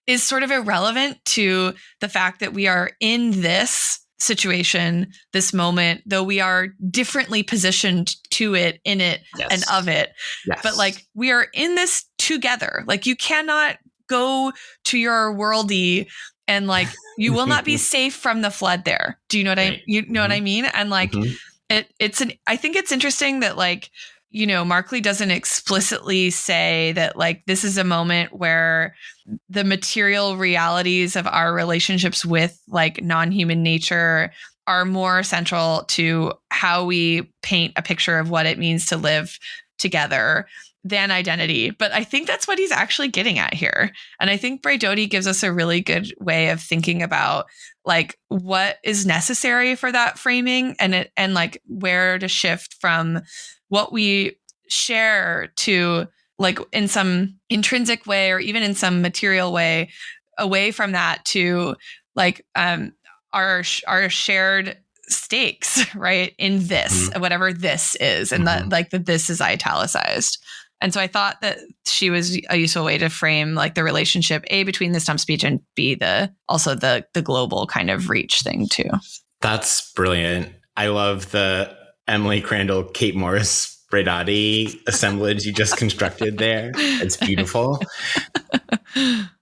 is sort of irrelevant to the fact that we are in this situation, this moment, though we are differently positioned to it, in it, Yes. and of it. Yes. But like we are in this together. Like you cannot go to your worldie and like you will not be safe from the flood there. Do you know what what I mean? And like I think it's interesting that like, Markley doesn't explicitly say that like this is a moment where the material realities of our relationships with like non-human nature are more central to how we paint a picture of what it means to live together than identity. But I think that's what he's actually getting at here. And I think Bray Doty gives us a really good way of thinking about like what is necessary for that framing and like where to shift from what we share to like in some intrinsic way or even in some material way away from that to like our shared stakes, right, in this, whatever this is, and that like the this is italicized. And so I thought that she was a useful way to frame like the relationship A between the stump speech and B also the global kind of reach thing too. That's brilliant. I love the Emily Crandall, Kate Morris, Bray assemblage you just constructed there. It's beautiful.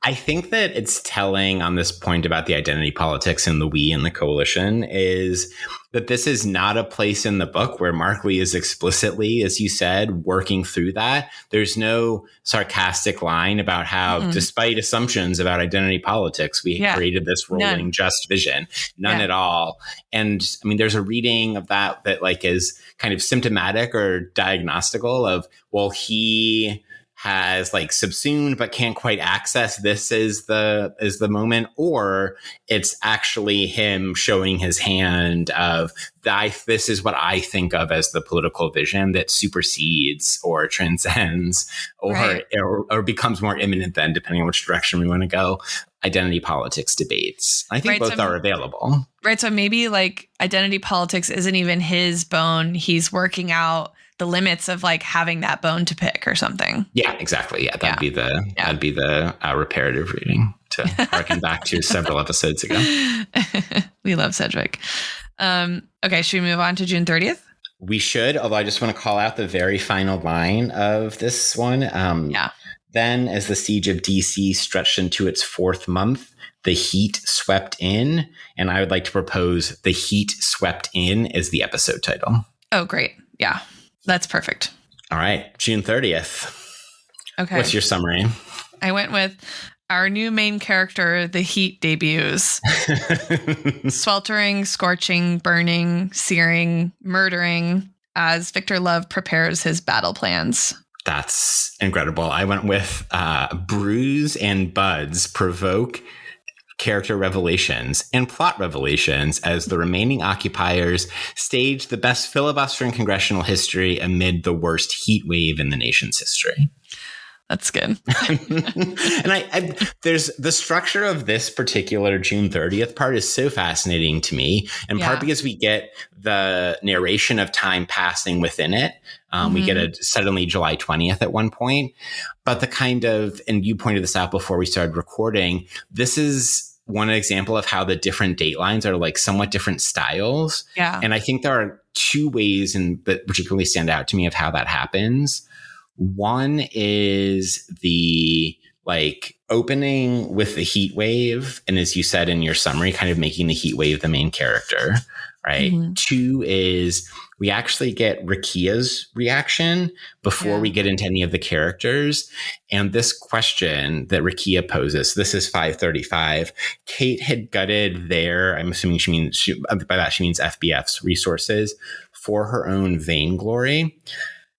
I think that it's telling on this point about the identity politics and the we and the coalition is that this is not a place in the book where Markley is explicitly, as you said, working through that. There's no sarcastic line about how, despite assumptions about identity politics, we created this rolling just vision. None at all. And I mean, there's a reading of that like is kind of symptomatic or diagnostical of, well, he has like subsumed but can't quite access this is the moment, or it's actually him showing his hand of this is what I think of as the political vision that supersedes or transcends or becomes more imminent than, depending on which direction we want to go, identity politics debates. I think both are available. Right. So maybe like identity politics isn't even his bone. He's working out the limits of like having that bone to pick or something. Yeah, exactly. Yeah, that'd be the reparative reading to harken back to several episodes ago. We love Sedgwick. Okay, should we move on to June 30th? We should, although I just want to call out the very final line of this one. Then, as the siege of DC stretched into its fourth month, the heat swept in. And I would like to propose The Heat Swept In as the episode title. Oh, great. Yeah, that's perfect. All right. June 30th. Okay. What's your summary? I went with our new main character, the heat debuts. Sweltering, scorching, burning, searing, murdering as Victor Love prepares his battle plans. That's incredible. I went with bruise and buds provoke character revelations and plot revelations as the remaining occupiers stage the best filibuster in congressional history amid the worst heat wave in the nation's history. That's good. And I there's the structure of this particular June 30th part is so fascinating to me, in part because we get the narration of time passing within it. We get a suddenly July 20th at one point, but the kind of, and you pointed this out before we started recording, this is one example of how the different datelines are like somewhat different styles. Yeah. And I think there are two ways that particularly stand out to me of how that happens. One is the like opening with the heat wave, and as you said in your summary, kind of making the heat wave the main character, right? Mm-hmm. 2 is we actually get Rakia's reaction before we get into any of the characters. And this question that Rakia poses, this is 535. Kate had gutted their, I'm assuming by that she means FBF's resources for her own vainglory.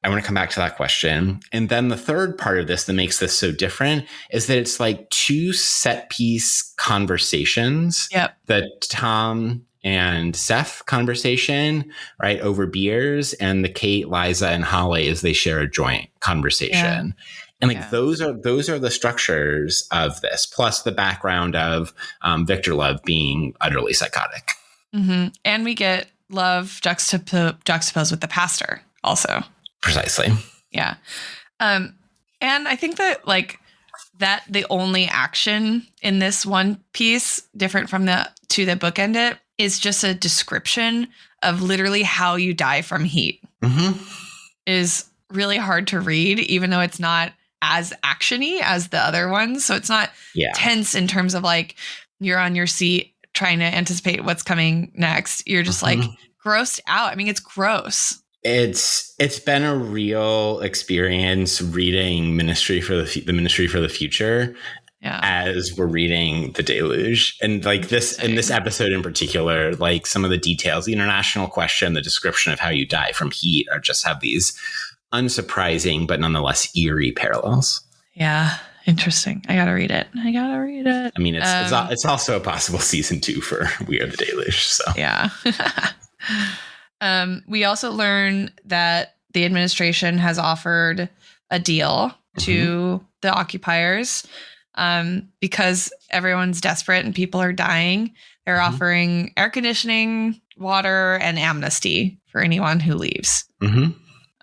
I want to come back to that question. And then the third part of this that makes this so different is that it's like 2 set piece conversations. The Tom and Seth conversation, right, over beers, and the Kate, Liza, and Holly as they share a joint conversation. And like those are the structures of this, plus the background of Victor Love being utterly psychotic. Mm-hmm. And we get Love juxtaposed with the pastor also. Precisely. Yeah. And I think that like that the only action in this one piece, different from the 2 that bookend it, is just a description of literally how you die from heat. Mm-hmm. Is really hard to read, even though it's not as actiony as the other ones. So it's not tense in terms of like you're on your seat trying to anticipate what's coming next. You're just like grossed out. I mean, it's gross. It's been a real experience reading Ministry for the Ministry for the Future. As we're reading The Deluge, and like this in this episode in particular, like some of the details, the international question, the description of how you die from heat are just have these unsurprising but nonetheless eerie parallels. Yeah, interesting. I gotta read it. I mean, it's also a possible season 2 for We Are the Deluge. So yeah. We also learn that the administration has offered a deal to the occupiers. Because everyone's desperate and people are dying, they're offering air conditioning, water, and amnesty for anyone who leaves. I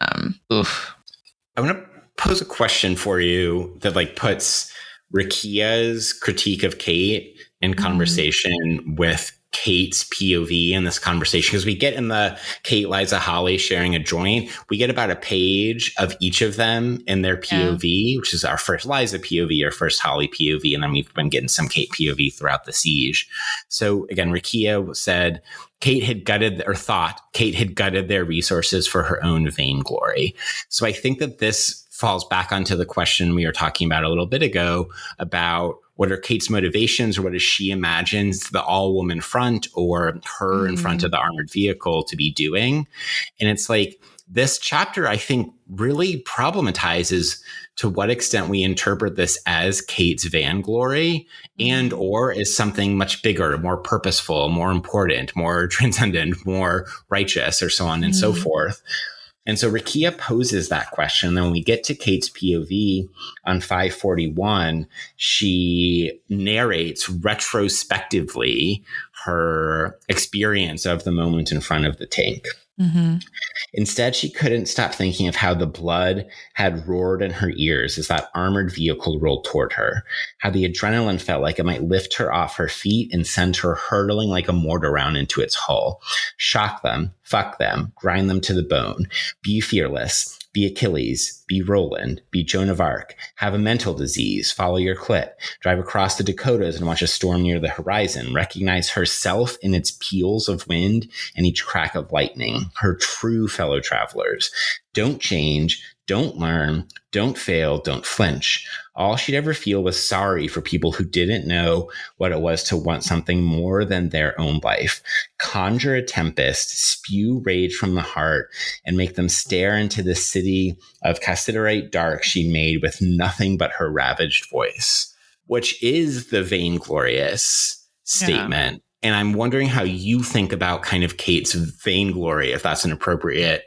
want to pose a question for you that like puts Rakia's critique of Kate in conversation with Kate's POV in this conversation, because we get in the Kate, Liza, Holly sharing a joint, we get about a page of each of them in their POV, which is our first Liza POV, our first Holly POV, and then we've been getting some Kate POV throughout the siege. So again, Rakia said Kate had gutted their resources for her own vainglory. So I think that this falls back onto the question we were talking about a little bit ago about what are Kate's motivations, or what does she imagines the all-woman front or her in front of the armored vehicle to be doing? And it's like this chapter, I think, really problematizes to what extent we interpret this as Kate's vainglory and or as something much bigger, more purposeful, more important, more transcendent, more righteous, or so on and so forth. And so Rakia poses that question. Then when we get to Kate's POV on 541, she narrates retrospectively her experience of the moment in front of the tank. Instead, she couldn't stop thinking of how the blood had roared in her ears as that armored vehicle rolled toward her, how the adrenaline felt like it might lift her off her feet and send her hurtling like a mortar round into its hull. Shock them, fuck them, grind them to the bone, be fearless, be Achilles, be Roland, be Joan of Arc, have a mental disease, follow your clit, drive across the Dakotas and watch a storm near the horizon, recognize herself in its peals of wind and each crack of lightning, her true fellow travelers. Don't change, don't learn, don't fail, don't flinch. All she'd ever feel was sorry for people who didn't know what it was to want something more than their own life. Conjure a tempest, spew rage from the heart, and make them stare into the city of cassiterite dark she made with nothing but her ravaged voice, which is the vainglorious statement. And I'm wondering how you think about kind of Kate's vainglory, if that's an appropriate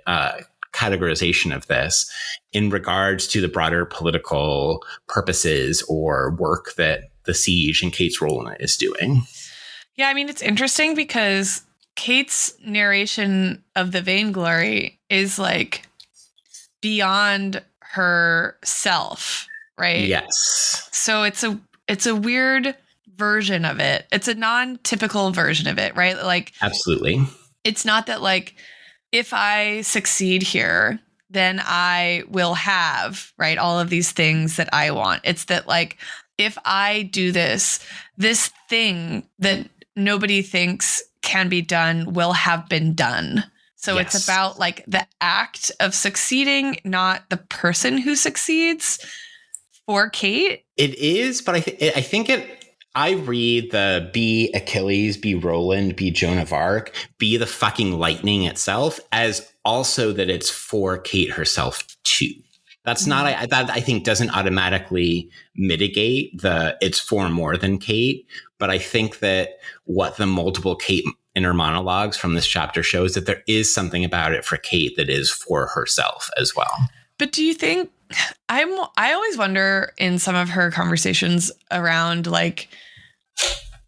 categorization of this in regards to the broader political purposes or work that the siege and Kate's role in it is doing. Yeah, I mean, it's interesting because Kate's narration of the vainglory is like beyond herself, right? Yes. So it's a weird version of it. It's a non-typical version of it, right? Like, absolutely. It's not that like, if I succeed here, then I will have, right, all of these things that I want. It's that, like, if I do this thing that nobody thinks can be done will have been done. So Yes. It's about, like, the act of succeeding, not the person who succeeds for Kate. It is, but I think I read the be Achilles, be Roland, be Joan of Arc, be the fucking lightning itself as also that it's for Kate herself too. That's not, that I think doesn't automatically mitigate it's for more than Kate. But I think that what the multiple Kate inner monologues from this chapter shows that there is something about it for Kate that is for herself as well. But do you think, I always wonder in some of her conversations around, like,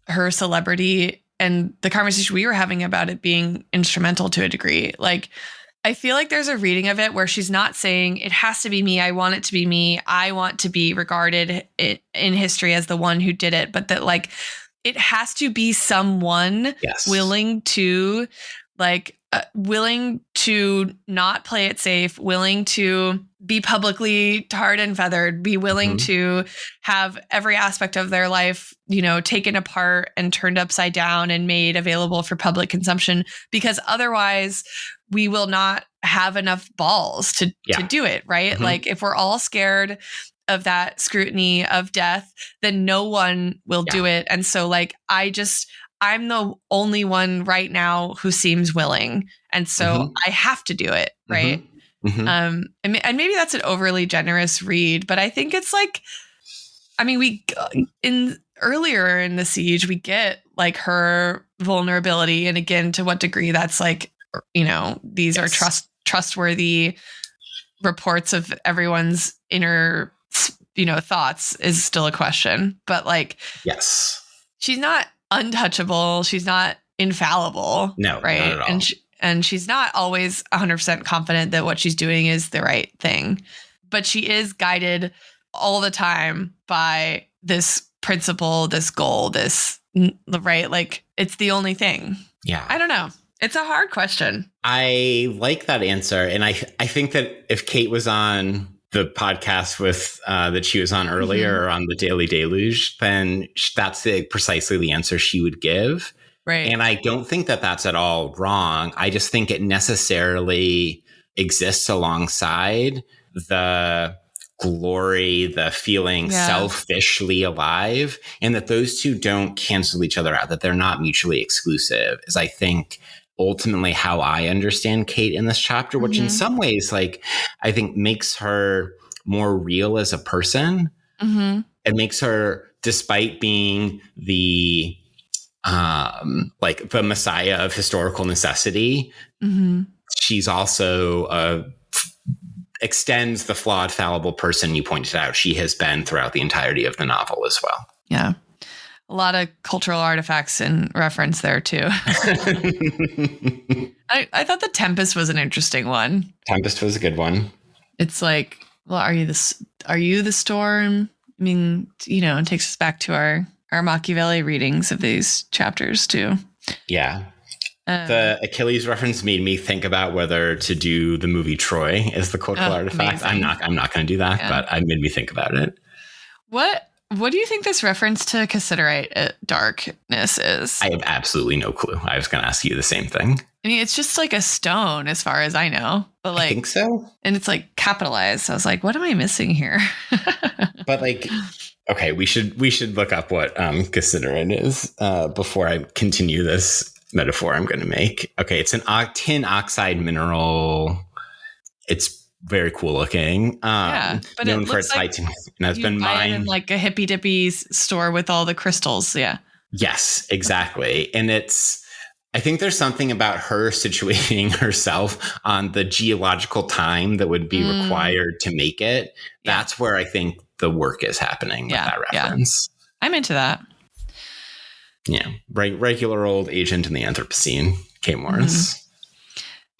her celebrity and the conversation we were having about it being instrumental to a degree, like, I feel like there's a reading of it where she's not saying it has to be me. I want it to be me. I want to be regarded in history as the one who did it, but that, like, it has to be someone willing to, like, willing to not play it safe, willing to be publicly tarred and feathered, be willing to have every aspect of their life, you know, taken apart and turned upside down and made available for public consumption, because otherwise we will not have enough balls to do it, right? Like, if we're all scared of that scrutiny of death, then no one will do it. And so, like, I'm the only one right now who seems willing. And so I have to do it. Right. And maybe that's an overly generous read, but I think it's like, I mean, earlier in the siege, we get, like, her vulnerability. And again, to what degree that's, like, you know, these are trustworthy reports of everyone's inner, you know, thoughts is still a question. But, like, she's not untouchable. She's not infallible. No, right. Not at all. And she's not always 100% confident that what she's doing is the right thing, but she is guided all the time by this principle, this goal, this, right? Like, it's the only thing. Yeah. I don't know. It's a hard question. I like that answer. And I think that if Kate was on the podcast with that she was on earlier or on the Daily Deluge, then that's precisely the answer she would give. Right. And I don't think that that's at all wrong. I just think it necessarily exists alongside the glory, the feeling selfishly alive, and that those two don't cancel each other out, that they're not mutually exclusive, is, I think, ultimately how I understand Kate in this chapter, which in some ways, like, I think makes her more real as a person. It makes her, despite being the like the messiah of historical necessity, she's also extends the flawed, fallible person you pointed out she has been throughout the entirety of the novel as well. Yeah. A lot of cultural artifacts in reference there too. I thought the Tempest was an interesting one. Tempest was a good one. It's like, well, are you the storm? I mean, you know, it takes us back to our Machiavelli readings of these chapters too. Yeah. The Achilles reference made me think about whether to do the movie Troy as the cultural artifact. Amazing. I'm not going to do that, but it made me think about it. What do you think this reference to Cassiterite darkness is? I have absolutely no clue. I was going to ask you the same thing. I mean, it's just like a stone as far as I know. But, like, I think so. And it's, like, capitalized. So I was like, what am I missing here? But, like, okay, we should look up what Cassiterite is before I continue this metaphor I'm going to make. Okay, it's an tin oxide mineral. It's very cool looking. But known for its high tin, and has been mined in, like, a hippy dippy store with all the crystals. Yeah. Yes, exactly. And I think there's something about her situating herself on the geological time that would be required to make it. That's where I think the work is happening with that reference. I'm into that. Yeah. Regular old agent in the Anthropocene, Kate Morris.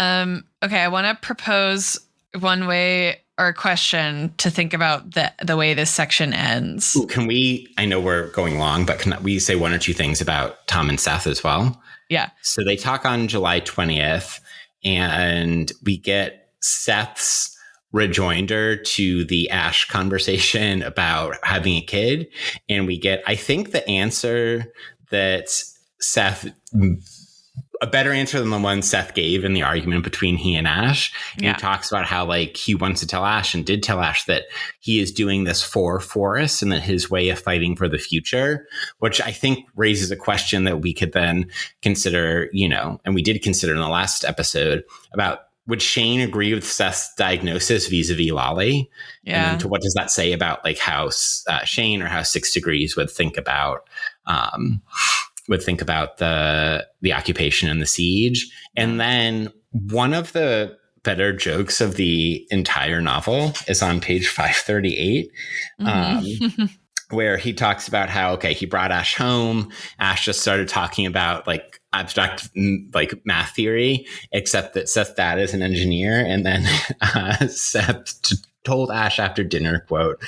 Okay, I want to propose one way or a question to think about the way this section ends. Ooh, I know we're going long, but can we say one or two things about Tom and Seth as well? Yeah. So they talk on July 20th, and we get Seth's rejoinder to the Ash conversation about having a kid. And we get, I think, the answer that Seth, a better answer than the one Seth gave in the argument between he and Ash. And he talks about how like he wants to tell Ash and did tell Ash that he is doing this for Forrest and that his way of fighting for the future, which I think raises a question that we could then consider, you know, and we did consider in the last episode about, would Shane agree with Seth's diagnosis vis-a-vis Lolly? Yeah. And to what does that say about like how Shane or how 6 Degrees would think about the occupation and the siege. And then one of the better jokes of the entire novel is on page 538, where he talks about how, okay, he brought Ash home. Ash just started talking about like abstract like math theory, except that Seth's dad is an engineer. And then Seth told Ash after dinner, quote,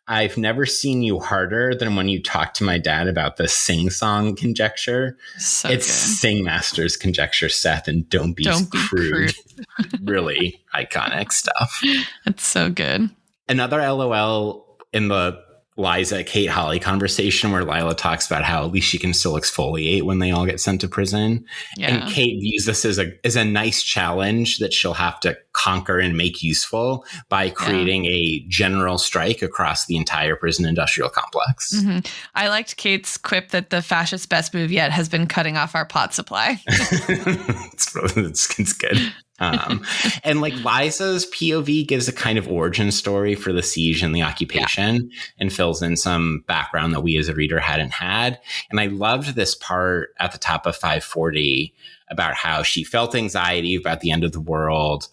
"I've never seen you harder than when you talk to my dad about the sing-song conjecture." So it's good. Singmaster's conjecture, Seth, and don't be crude. Really iconic stuff. It's so good. Another LOL in the Liza, Kate, Holly conversation where Lila talks about how at least she can still exfoliate when they all get sent to prison. Yeah. And Kate views this as a nice challenge that she'll have to conquer and make useful by creating a general strike across the entire prison industrial complex. Mm-hmm. I liked Kate's quip that the fascist best move yet has been cutting off our pot supply. It's good. And like Liza's POV gives a kind of origin story for the siege and the occupation and fills in some background that we as a reader hadn't had. And I loved this part at the top of 540 about how she felt anxiety about the end of the world.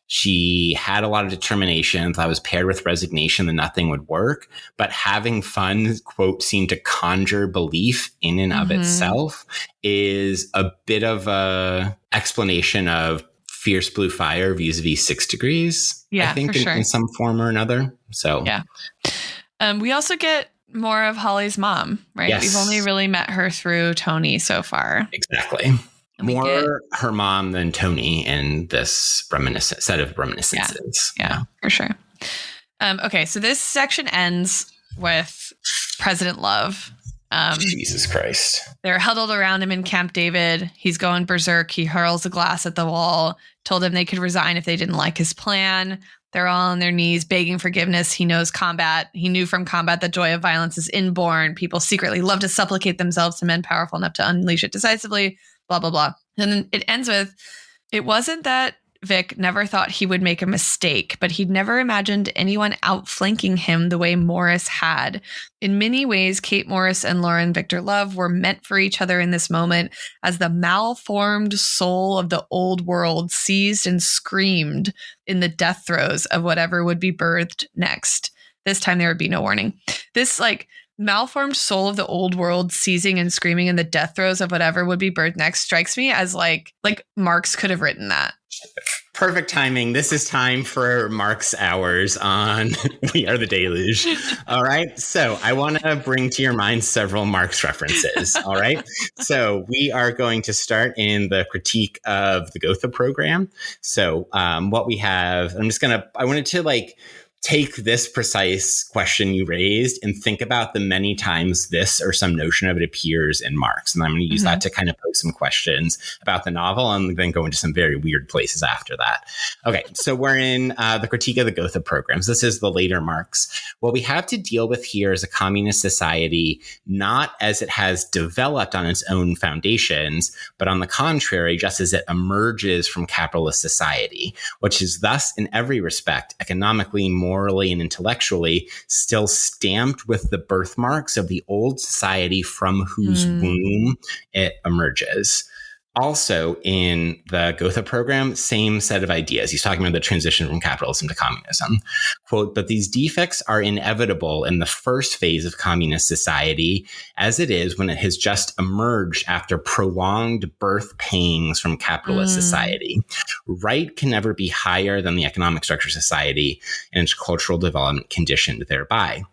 She had a lot of determination that was paired with resignation that nothing would work, but having fun, quote, seemed to conjure belief in and of itself is a bit of a explanation of Fierce Blue Fire vis-a-vis 6 Degrees, I think, in some form or another. So, we also get more of Holly's mom, right? Yes. We've only really met her through Tony so far. Exactly. More her mom than Tony in this set of reminiscences. Yeah, for sure. Okay, so this section ends with President Love. Jesus Christ. They're huddled around him in Camp David. He's going berserk. He hurls a glass at the wall, told them they could resign if they didn't like his plan. They're all on their knees begging forgiveness. He knows combat. He knew from combat the joy of violence is inborn. People secretly love to supplicate themselves to men powerful enough to unleash it decisively, blah, blah, blah. And then it ends with, it wasn't that Vic never thought he would make a mistake, but he'd never imagined anyone outflanking him the way Morris had. In many ways, Kate Morris and Lauren Victor Love were meant for each other in this moment as the malformed soul of the old world seized and screamed in the death throes of whatever would be birthed next. This time there would be no warning. This malformed soul of the old world seizing and screaming in the death throes of whatever would be birthed next strikes me as like Marx could have written that. Perfect timing. This is time for Mark's hours on We Are the Deluge. All right. So I want to bring to your mind several Marx references. All right. So we are going to start in the critique of the Gotha program. So what we have, I wanted to take this precise question you raised and think about the many times this or some notion of it appears in Marx. And I'm going to use that to kind of pose some questions about the novel and then go into some very weird places after that. Okay, so we're in the critique of the Gotha programs. This is the later Marx. What we have to deal with here is a communist society, not as it has developed on its own foundations, but on the contrary, just as it emerges from capitalist society, which is thus in every respect economically, morally, and intellectually still stamped with the birthmarks of the old society from whose womb it emerges. Also in the Gotha program, same set of ideas. He's talking about the transition from capitalism to communism. Quote, but these defects are inevitable in the first phase of communist society, as it is when it has just emerged after prolonged birth pangs from capitalist society. Right can never be higher than the economic structure of society and its cultural development conditioned thereby.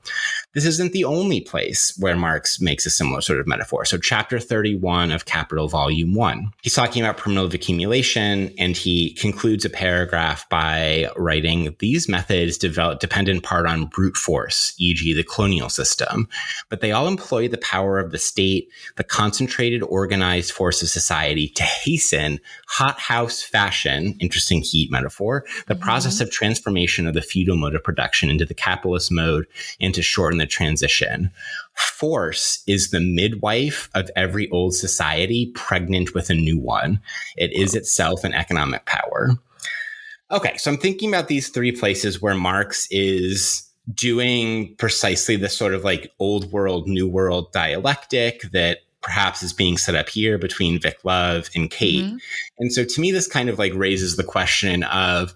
this isn't the only place where Marx makes a similar sort of metaphor. So chapter 31 of Capital Volume 1, he's talking about primitive accumulation, and he concludes a paragraph by writing, these methods depend in part on brute force, e.g. the colonial system, but they all employ the power of the state, the concentrated organized force of society to hasten hothouse fashion, interesting heat metaphor, the process of transformation of the feudal mode of production into the capitalist mode, and to shorten the transition. Force is the midwife of every old society pregnant with a new one. It is itself an economic power. Okay, so I'm thinking about these three places where Marx is doing precisely this sort of like old world, new world dialectic that perhaps is being set up here between Vic Love and Kate. And so to me, this kind of like raises the question of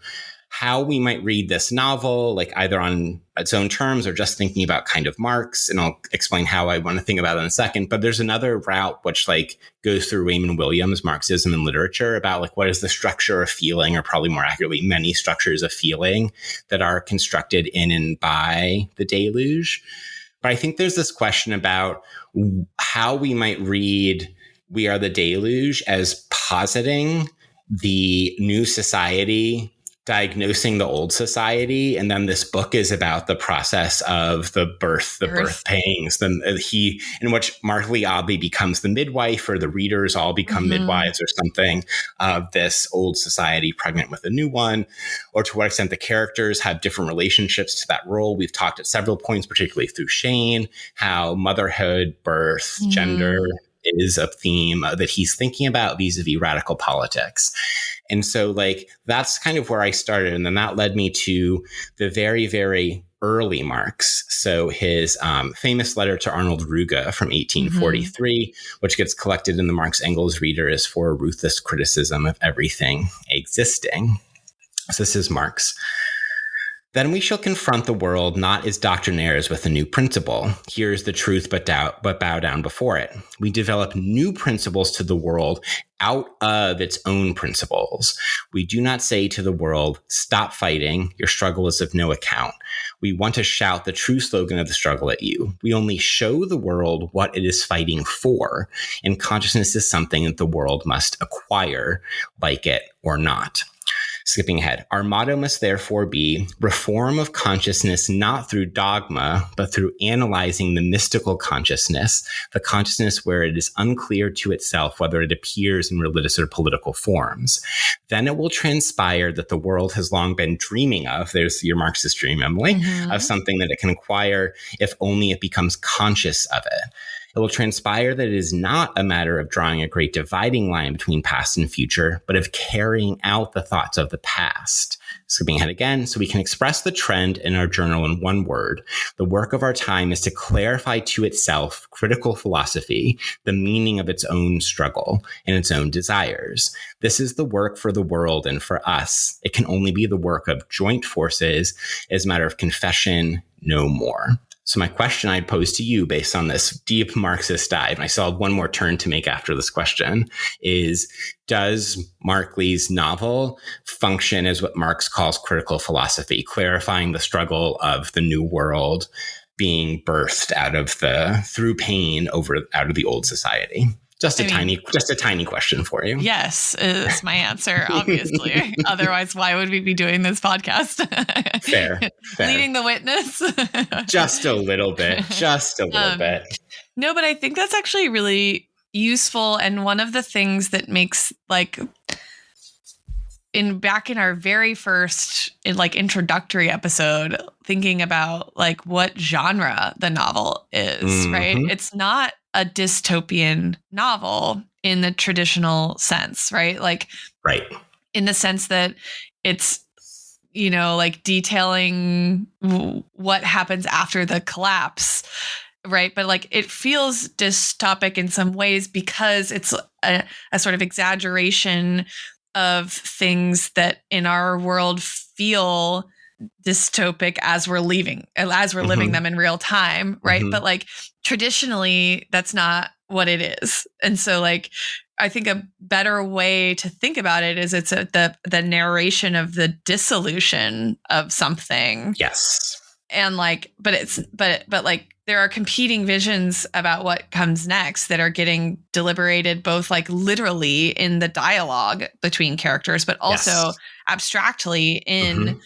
how we might read this novel, like either on its own terms or just thinking about kind of Marx. And I'll explain how I want to think about it in a second. But there's another route which like goes through Raymond Williams' Marxism and literature about like what is the structure of feeling, or probably more accurately, many structures of feeling that are constructed in and by the Deluge. But I think there's this question about how we might read We Are the Deluge as positing the new society, diagnosing the old society, and then this book is about the process of the birth pangs, in which Marley oddly becomes the midwife, or the readers all become midwives or something, of this old society pregnant with a new one, or to what extent the characters have different relationships to that role. We've talked at several points, particularly through Shane, how motherhood, birth, gender is a theme that he's thinking about vis-a-vis radical politics. And so like, that's kind of where I started. And then that led me to the very, very early Marx. So his famous letter to Arnold Ruge from 1843, which gets collected in the Marx Engels Reader, is for a ruthless criticism of everything existing. So this is Marx. Then we shall confront the world not as doctrinaires with a new principle. Here is the truth, but bow down before it. We develop new principles to the world out of its own principles. We do not say to the world, stop fighting, your struggle is of no account. We want to shout the true slogan of the struggle at you. We only show the world what it is fighting for, and consciousness is something that the world must acquire, like it or not. Skipping ahead, our motto must therefore be reform of consciousness, not through dogma, but through analyzing the mystical consciousness, the consciousness where it is unclear to itself whether it appears in religious or political forms. Then it will transpire that the world has long been dreaming of, there's your Marxist dream, Emily, of something that it can acquire if only it becomes conscious of it. It will transpire that it is not a matter of drawing a great dividing line between past and future, but of carrying out the thoughts of the past. Skipping ahead again, so we can express the trend in our journal in one word. The work of our time is to clarify to itself, critical philosophy, the meaning of its own struggle and its own desires. This is the work for the world and for us. It can only be the work of joint forces as a matter of confession, no more. So my question I'd pose to you based on this deep Marxist dive, and I still have one more turn to make after this question, is does Mark Lee's novel function as what Marx calls critical philosophy, clarifying the struggle of the new world being birthed through pain out of the old society? Just a tiny question for you. Yes, is my answer, obviously. Otherwise, why would we be doing this podcast? Fair. Leading the witness. Just a little bit. No, but I think that's actually really useful. And one of the things that makes back in our very first introductory episode, thinking about what genre the novel is, right? It's not a dystopian novel in the traditional sense, right? Right. In the sense that it's, detailing what happens after the collapse, right? But it feels dystopic in some ways because it's a sort of exaggeration of things that in our world feel dystopic as we're living them in real time, right? But traditionally that's not what it is. And so I think a better way to think about it is it's the narration of the dissolution of something. Yes. and like, but like there are competing visions about what comes next that are getting deliberated both like literally in the dialogue between characters, but also abstractly in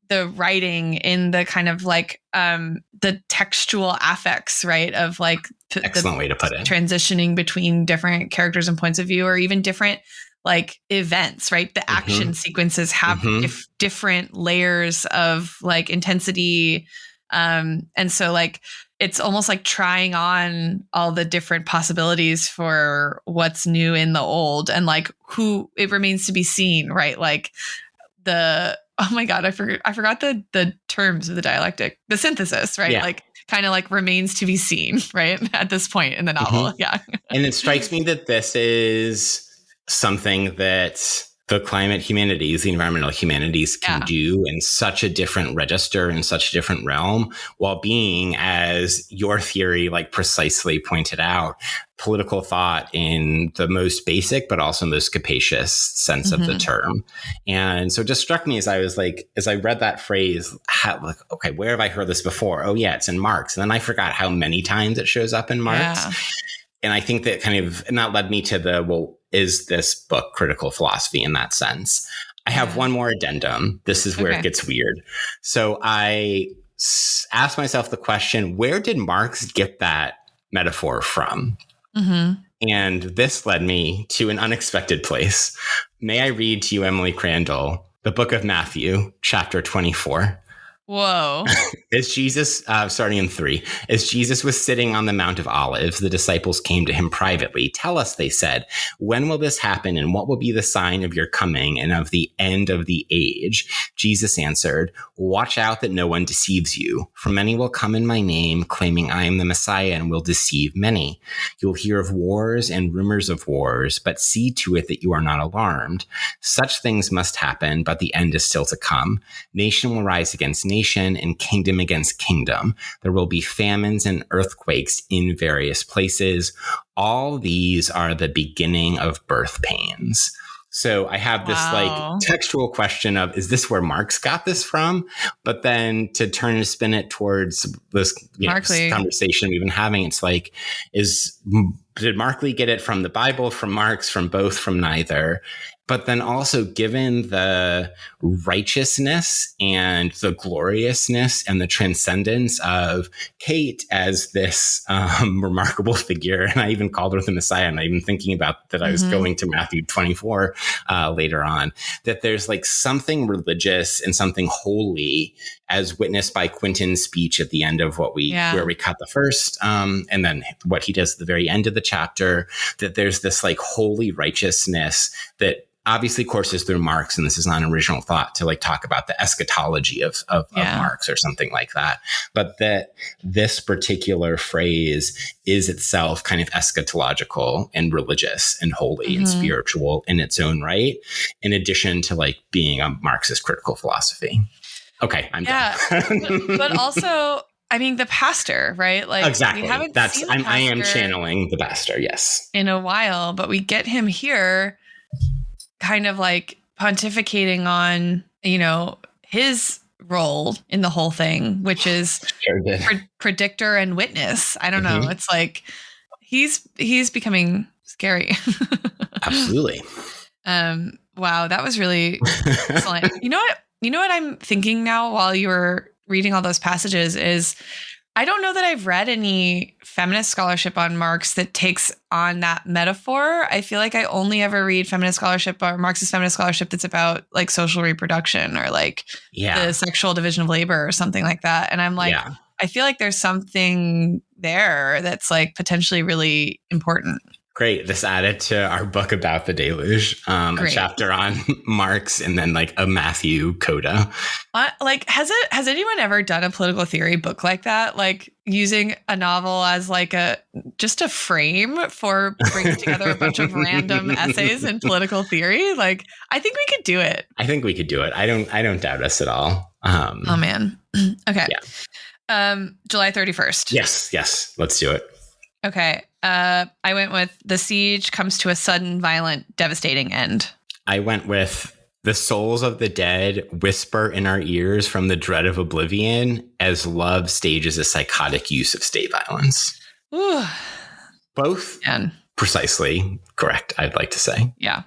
the writing, in the kind of like the textual affects, right? Of like excellent way to put it. Transitioning between different characters and points of view, or even different like events, right? The action sequences have different layers of like intensity. And so like, it's almost like trying on all the different possibilities for what's new in the old, and like who it remains to be seen, right? Like oh my God, I forgot the terms of the dialectic, the synthesis, right? Like kind of like remains to be seen, right? At this point in the novel. Yeah. And it strikes me that this is something that the climate humanities, the environmental humanities can do in such a different register, in such a different realm, while being, as your theory like precisely pointed out, political thought in the most basic but also most capacious sense of the term. And so it just struck me as I read that phrase, like, okay, where have I heard this before? Oh yeah, it's in Marx. And then I forgot how many times it shows up in Marx. And I think that and that led me to is this book critical philosophy in that sense? I have one more addendum. This is where it gets weird. So I asked myself the question, where did Marx get that metaphor from? And this led me to an unexpected place. May I read to you, Emily Crandall, the book of Matthew, chapter 24. Whoa. As Jesus, starting in 3, as Jesus was sitting on the Mount of Olives, the disciples came to him privately. Tell us, they said, when will this happen, and what will be the sign of your coming and of the end of the age? Jesus answered, watch out that no one deceives you, for many will come in my name, claiming I am the Messiah, and will deceive many. You'll hear of wars and rumors of wars, but see to it that you are not alarmed. Such things must happen, but the end is still to come. Nation will rise against nation and kingdom against kingdom. There will be famines and earthquakes in various places. All these are the beginning of birth pains. So I have this like textual question of, is this where Marx got this from? But then to turn and spin it towards this conversation we've been having, it's like, did Markley get it from the Bible, from Marx, from both, from neither? But then also, given the righteousness and the gloriousness and the transcendence of Kate as this remarkable figure, and I even called her the Messiah, and I even thinking about that I was going to Matthew 24 later on, that there's like something religious and something holy, as witnessed by Quentin's speech at the end of where we cut the first, and then what he does at the very end of the chapter, that there's this like holy righteousness that obviously courses through Marx, and this is not an original thought to like talk about the eschatology of Marx or something like that, but that this particular phrase is itself kind of eschatological and religious and holy and spiritual in its own right, in addition to like being a Marxist critical philosophy. Okay, I'm done. but also, I mean, the pastor, right? Like, exactly. I am channeling the pastor, yes, in a while, but we get him here, kind of like pontificating on, his role in the whole thing, which is predictor and witness. I don't know. It's like he's becoming scary. Absolutely. Wow, that was really excellent. You know what I'm thinking now while you were reading all those passages is, I don't know that I've read any feminist scholarship on Marx that takes on that metaphor. I feel like I only ever read feminist scholarship or Marxist feminist scholarship that's about like social reproduction or like the sexual division of labor or something like that. And I'm like, I feel like there's something there that's like potentially really important. Great. This added to our book about the Deluge, a chapter on Marx, and then like a Matthew coda. Like, has anyone ever done a political theory book like that? Like using a novel as like just a frame for bringing together a bunch of random essays in political theory? Like, I think we could do it. I think we could do it. I don't doubt us at all. Oh man. Okay. Yeah. July 31st. Yes. Let's do it. Okay. I went with the siege comes to a sudden, violent, devastating end. I went with The souls of the dead whisper in our ears from the dread of oblivion as love stages a psychotic use of state violence. Ooh. Both Man. Precisely correct, I'd like to say. Yeah.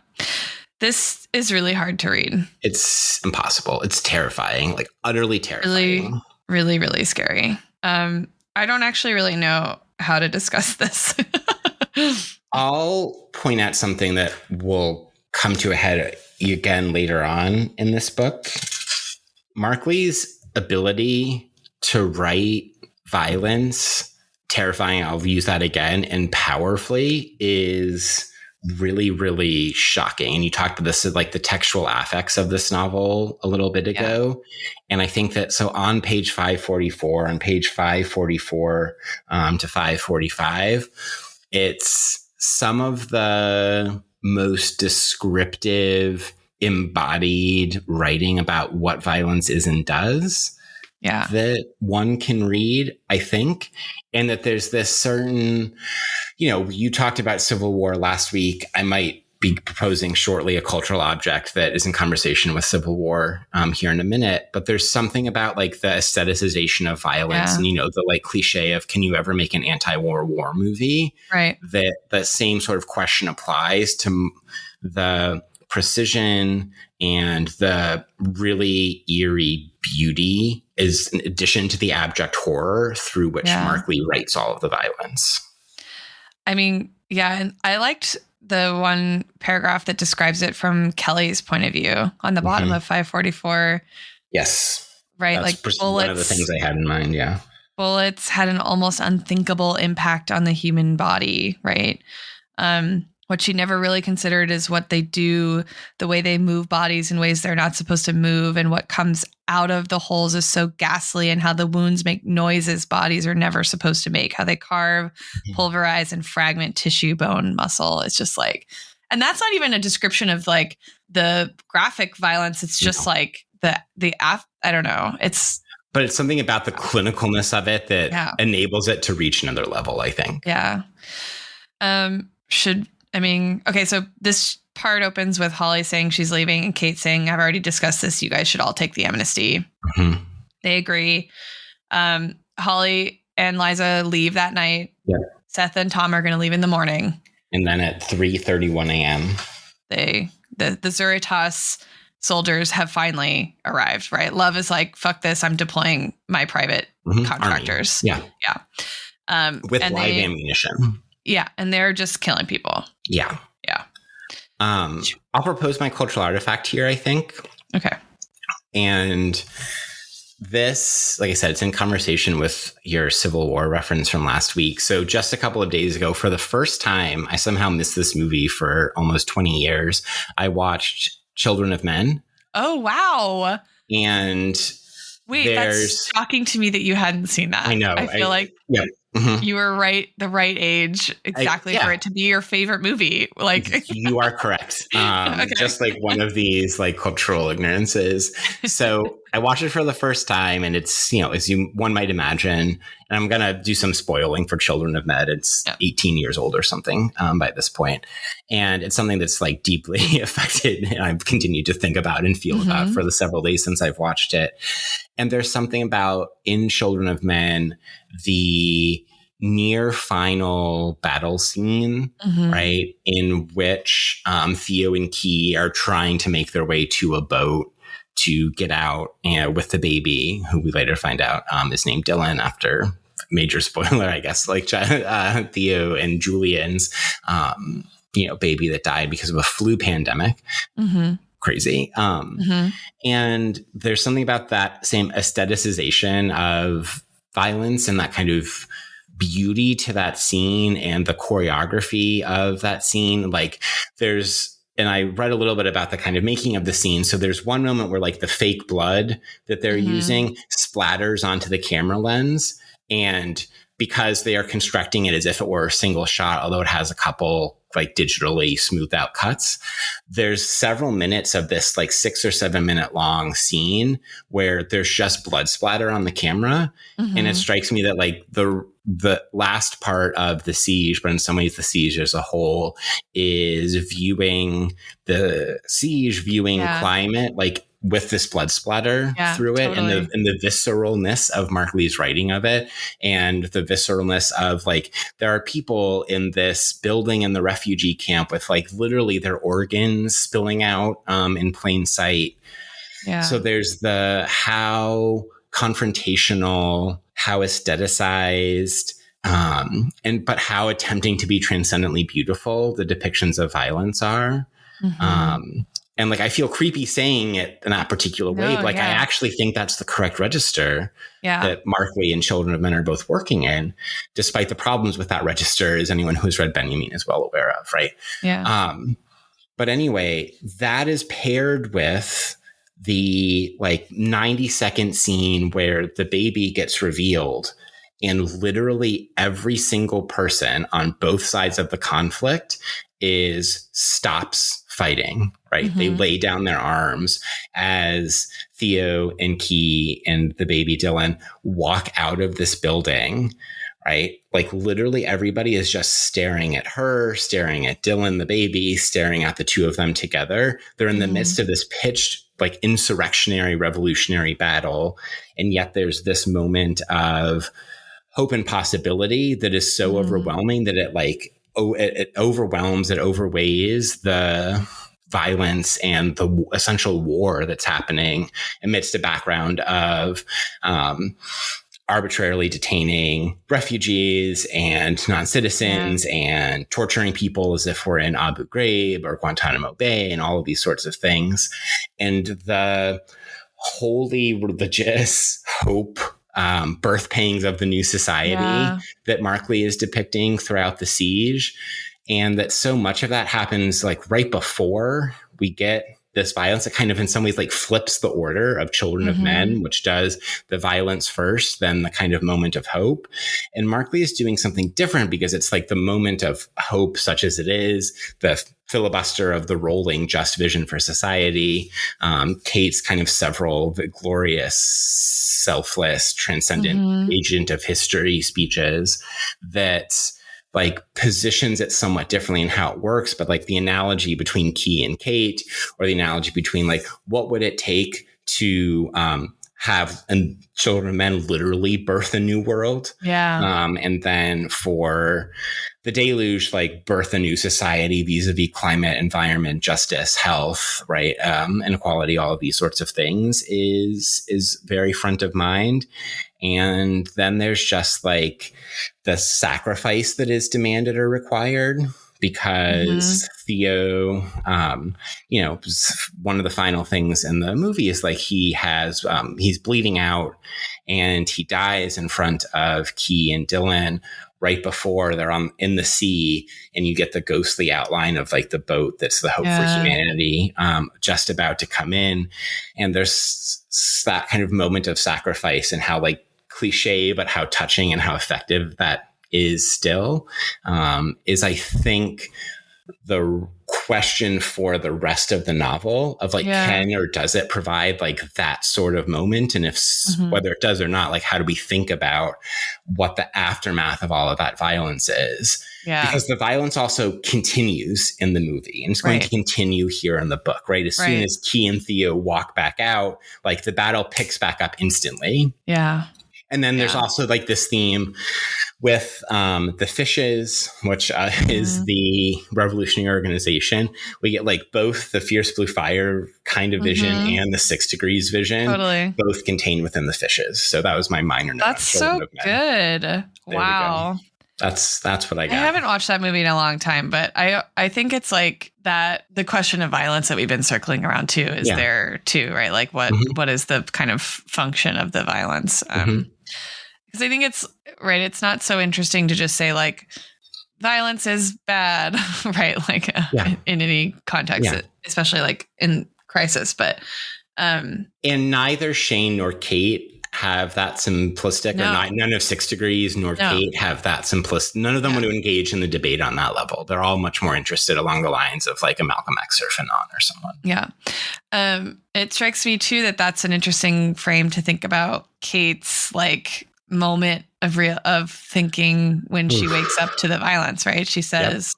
This is really hard to read. It's impossible. It's terrifying, like utterly terrifying. Really, really, really scary. I don't actually really know how to discuss this. I'll point out something that will come to a head again later on in this book. Markley's ability to write violence, terrifying, I'll use that again, and powerfully is really, really shocking. And you talked about this, like the textual affects of this novel a little bit ago. And I think that, so on page 544, on page 544 to 545, it's some of the most descriptive, embodied writing about what violence is and does that one can read, I think. And that there's this certain, you talked about Civil War last week. I might be proposing shortly a cultural object that is in conversation with Civil War here in a minute. But there's something about like the aestheticization of violence and, the like cliche of, can you ever make an anti-war war movie? Right. That the same sort of question applies to the precision and the really eerie beauty is in addition to the abject horror through which Markley writes all of the violence. I mean, and I liked the one paragraph that describes it from Kelly's point of view on the bottom of 544. Yes. Right. That's like one of the things I had in mind. Yeah. Bullets had an almost unthinkable impact on the human body. Right. What she never really considered is what they do, the way they move bodies in ways they're not supposed to move, and what comes out of the holes is so ghastly, and how the wounds make noises bodies are never supposed to make, how they carve, pulverize, and fragment tissue, bone, muscle. It's just like, and that's not even a description of like the graphic violence. It's just like I don't know. But it's something about the clinicalness of it that enables it to reach another level, I think. Yeah. Okay, so this part opens with Holly saying she's leaving and Kate saying, I've already discussed this. You guys should all take the amnesty. Mm-hmm. They agree. Holly and Liza leave that night. Yeah. Seth and Tom are going to leave in the morning. And then at 3:31 a.m. The Zuritas soldiers have finally arrived, right? Love is like, fuck this. I'm deploying my private contractors. Army. Yeah. With live ammunition. Yeah, and they're just killing people. Yeah. I'll propose my cultural artifact here, I think. Okay. And this, like I said, it's in conversation with your Civil War reference from last week. So just a couple of days ago, for the first time, I somehow missed this movie for almost 20 years. I watched Children of Men. Oh, wow. And wait, that's shocking to me that you hadn't seen that. I know. I feel like you were the right age exactly for it to be your favorite movie. Like you are correct. Okay. Just like one of these like cultural ignorances. So I watched it for the first time, and it's, as one might imagine, and I'm going to do some spoiling for Children of Men. It's 18 years old or something by this point. And it's something that's like deeply affected, and I've continued to think about and feel about for the several days since I've watched it. And there's something about in Children of Men, the near final battle scene, right, in which Theo and Key are trying to make their way to a boat to get out with the baby, who we later find out is named Dylan, after major spoiler, I guess, like Theo and Julian's, baby that died because of a flu pandemic. Crazy. And there's something about that same aestheticization of violence and that kind of beauty to that scene and the choreography of that scene. Like and I read a little bit about the kind of making of the scene. So there's one moment where like the fake blood that they're using splatters onto the camera lens. And because they are constructing it as if it were a single shot, although it has a couple like digitally smoothed out cuts, there's several minutes of this like 6 or 7 minute long scene where there's just blood splatter on the camera. And it strikes me that like the last part of the siege, but in some ways the siege as a whole, is viewing the siege, climate, like with this blood splatter through it, totally. and the visceralness of Mark Lee's writing of it, and the visceralness of like, there are people in this building in the refugee camp with like literally their organs spilling out in plain sight. Yeah. So there's the how confrontational, how aestheticized, but how attempting to be transcendently beautiful the depictions of violence are. And like, I feel creepy saying it in that particular way, but like, I actually think that's the correct register that Mark Lee and Children of Men are both working in, despite the problems with that register, as anyone who's read Benjamin is well aware of, right? Yeah. But anyway, that is paired with the like 90-second scene where the baby gets revealed, and literally every single person on both sides of the conflict stops fighting, right? They lay down their arms as Theo and Key and the baby Dylan walk out of this building, right? Like literally everybody is just staring at her, staring at Dylan, the baby, staring at the two of them together. They're in the midst of this pitched like insurrectionary, revolutionary battle. And yet there's this moment of hope and possibility that is so overwhelming that it like, it overwhelms, it overweighs the violence and the essential war that's happening amidst a background of arbitrarily detaining refugees and non-citizens and torturing people as if we're in Abu Ghraib or Guantanamo Bay and all of these sorts of things. And the wholly religious hope, birth pangs of the new society that Mark Lee is depicting throughout the siege. And that so much of that happens like right before we get this violence. It kind of in some ways like flips the order of Children of Men, which does the violence first, then the kind of moment of hope. And Mark Lee is doing something different because it's like the moment of hope, such as it is, the filibuster of the rolling just vision for society, Kate's kind of several glorious, selfless, transcendent agent of history speeches that like positions it somewhat differently in how it works. But like the analogy between Key and Kate, or the analogy between like, what would it take to have Children of Men literally birth a new world? And then for the Deluge, like birth a new society vis-a-vis climate, environment, justice, health, right? Inequality, all of these sorts of things is very front of mind. And then there's just like the sacrifice that is demanded or required because Theo, you know, one of the final things in the movie is like he's bleeding out and he dies in front of Key and Dylan right before they're in the sea, and you get the ghostly outline of like the boat that's the hope for humanity just about to come in. And there's that kind of moment of sacrifice and how like cliche, but how touching and how effective that is still is, I think, the question for the rest of the novel of like, can or does it provide like that sort of moment? And if whether it does or not, like, how do we think about what the aftermath of all of that violence is? Because the violence also continues in the movie, and it's going to continue here in the book, right? As soon as Key and Theo walk back out, like the battle picks back up instantly. And then there's also like this theme with the Fishes, which is the revolutionary organization. We get like both the Fierce Blue Fire kind of vision and the 6 Degrees vision, both contained within the Fishes. So that was my minor note. That's so good. Wow. That's what I got. I haven't watched that movie in a long time, but I think it's like that the question of violence that we've been circling around too is there too, right? Like what is the kind of function of the violence? Because I think it's not so interesting to just say like violence is bad, right? Like in any context, especially like in crisis. But and neither Shane nor Kate have that simplistic, or none of 6 Degrees nor Kate have that simplistic. None of them want to engage in the debate on that level. They're all much more interested along the lines of like a Malcolm X or Fanon or someone. It strikes me too that that's an interesting frame to think about Kate's like moment of thinking when she wakes up to the violence, right? She says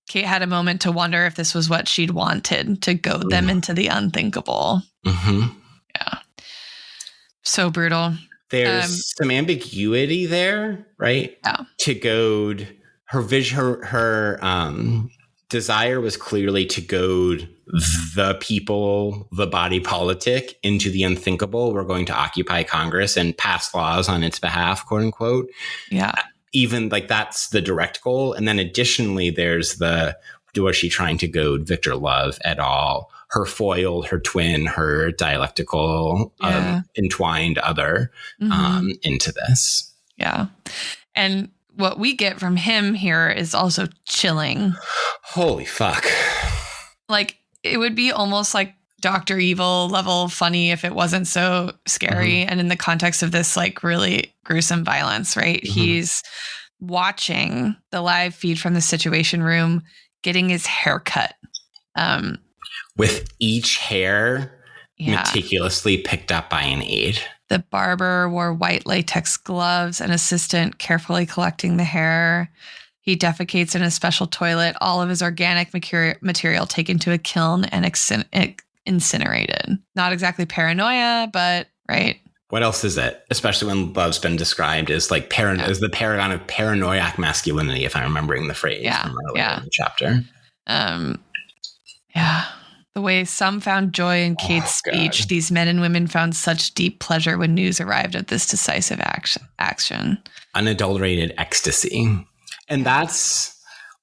Kate had a moment to wonder if this was what she'd wanted, to goad them into the unthinkable. Mm-hmm. Yeah. So brutal. There's some ambiguity there, right? Yeah. To goad her vision, her desire was clearly to goad the people, the body politic into the unthinkable. We're going to occupy Congress and pass laws on its behalf, quote unquote. Yeah. Even like that's the direct goal. And then additionally, there's was she trying to goad Victor Love at all? Her foil, her twin, her dialectical, entwined other into this. Yeah. And what we get from him here is also chilling. Holy fuck. Like, it would be almost like Dr. Evil level funny if it wasn't so scary. And in the context of this, like, really gruesome violence, right? He's watching the live feed from the Situation Room, getting his hair cut. With each hair meticulously picked up by an aide. The barber wore white latex gloves, an assistant carefully collecting the hair. He defecates in a special toilet, all of his organic material taken to a kiln and incinerated. Not exactly paranoia, but right. What else is it? Especially when Love's been described as like as the paragon of paranoiac masculinity, if I'm remembering the phrase from earlier in the chapter. The way some found joy in Kate's speech, these men and women found such deep pleasure when news arrived of this decisive action. Unadulterated ecstasy. And that's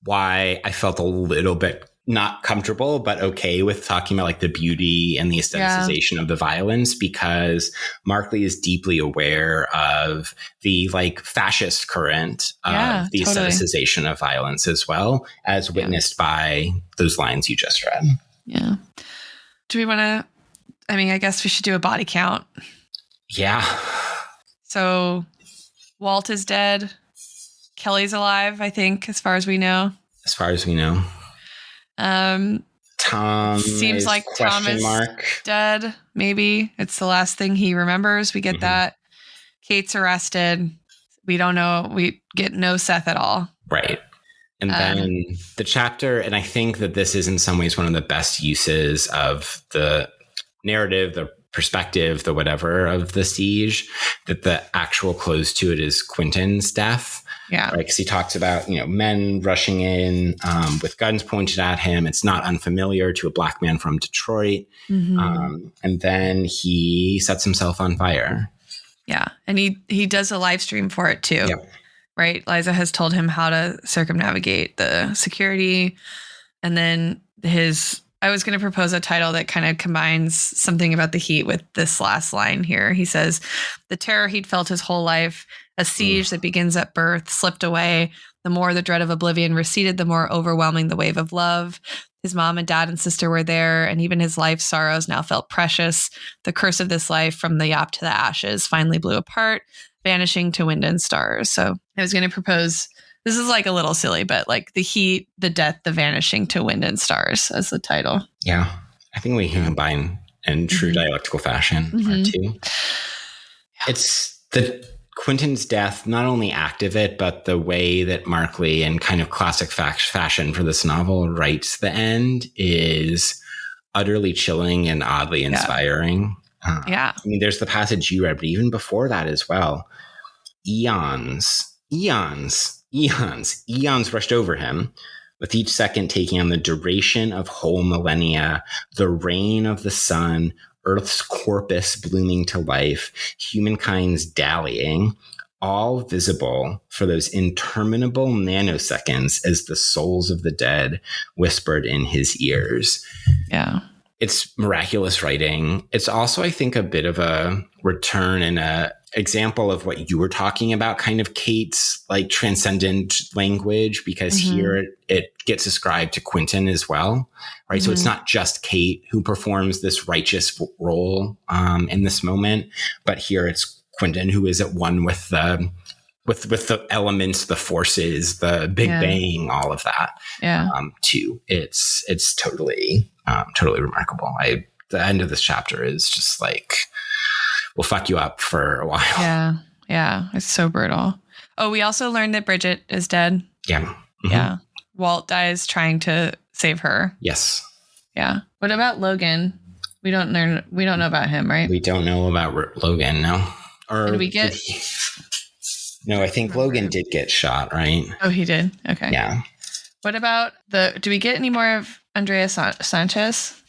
why I felt a little bit not comfortable, but okay with talking about like the beauty and the aestheticization of the violence, because Markley is deeply aware of the like fascist current of the aestheticization of violence as well, as witnessed by those lines you just read. Yeah. Do we want to, I guess we should do a body count. Yeah. So Walt is dead. Kelly's alive, I think, as far as we know. Tom seems like Tom is dead. Maybe it's the last thing he remembers. We get that. Kate's arrested. We don't know. We get no Seth at all. Right. And then the chapter, and I think that this is in some ways one of the best uses of the narrative, the perspective, the whatever of the siege, that the actual close to it is Quentin's death. Yeah. Right. Because he talks about, men rushing in with guns pointed at him. It's not unfamiliar to a black man from Detroit. And then he sets himself on fire. Yeah. And he does a live stream for it too. Yep. Right. Liza has told him how to circumnavigate the security. And then I was going to propose a title that kind of combines something about the heat with this last line here. He says, the terror he'd felt his whole life, a siege that begins at birth, slipped away. The more the dread of oblivion receded, the more overwhelming the wave of love. His mom and dad and sister were there, and even his life's sorrows now felt precious. The curse of this life, from the yop to the ashes, finally blew apart, vanishing to wind and stars. So I was going to propose, this is like a little silly, but like the heat, the death, the vanishing to wind and stars as the title. Yeah. I think we can combine in true dialectical fashion or two. It's the Quentin's death, not only act of it, but the way that Markley, in kind of classic fashion for this novel, writes the end is utterly chilling and oddly inspiring. There's the passage you read, but even before that as well, eons rushed over him, with each second taking on the duration of whole millennia, the reign of the sun, Earth's corpus blooming to life, humankind's dallying, all visible for those interminable nanoseconds as the souls of the dead whispered in his ears. Yeah. It's miraculous writing. It's also, I think, a bit of a return and a example of what you were talking about, kind of Kate's like transcendent language, because here it gets ascribed to Quentin as well, right? So it's not just Kate who performs this righteous role in this moment, but here it's Quentin who is at one with the elements, the forces, the Big Bang, all of that. Yeah. Too. It's totally remarkable. The end of this chapter is just like, will fuck you up for a while. Yeah. Yeah, it's so brutal. Oh, we also learned that Bridget is dead. Yeah. Mm-hmm. Yeah. Walt dies trying to save her. Yes. Yeah. What about Logan? We don't know about him, right? We don't know about Logan, no. Or did we get? No, I think Logan did get shot, right? Oh, he did. Okay. Yeah. What about do we get any more of Andrea Sanchez?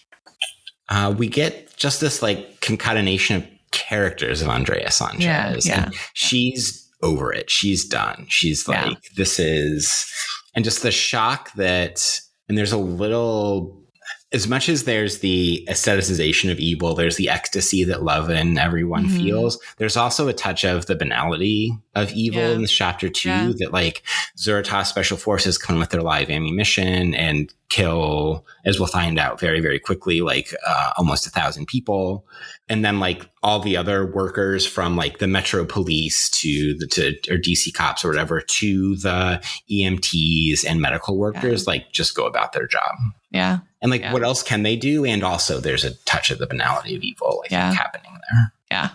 We get just this like concatenation of characters of Andrea Sanchez. Yeah. And she's over it. She's done. She's like, this is, and just the shock that, and there's a little, as much as there's the aestheticization of evil, there's the ecstasy that love and everyone feels. There's also a touch of the banality of evil in this chapter too, that like Zuratas special forces come with their live ammunition and kill, as we'll find out very, very quickly, like almost 1,000 people. And then like all the other workers from like the Metro Police or DC cops or whatever to the EMTs and medical workers, like just go about their job. Yeah. And like, what else can they do? And also there's a touch of the banality of evil, I think, happening there. Yeah.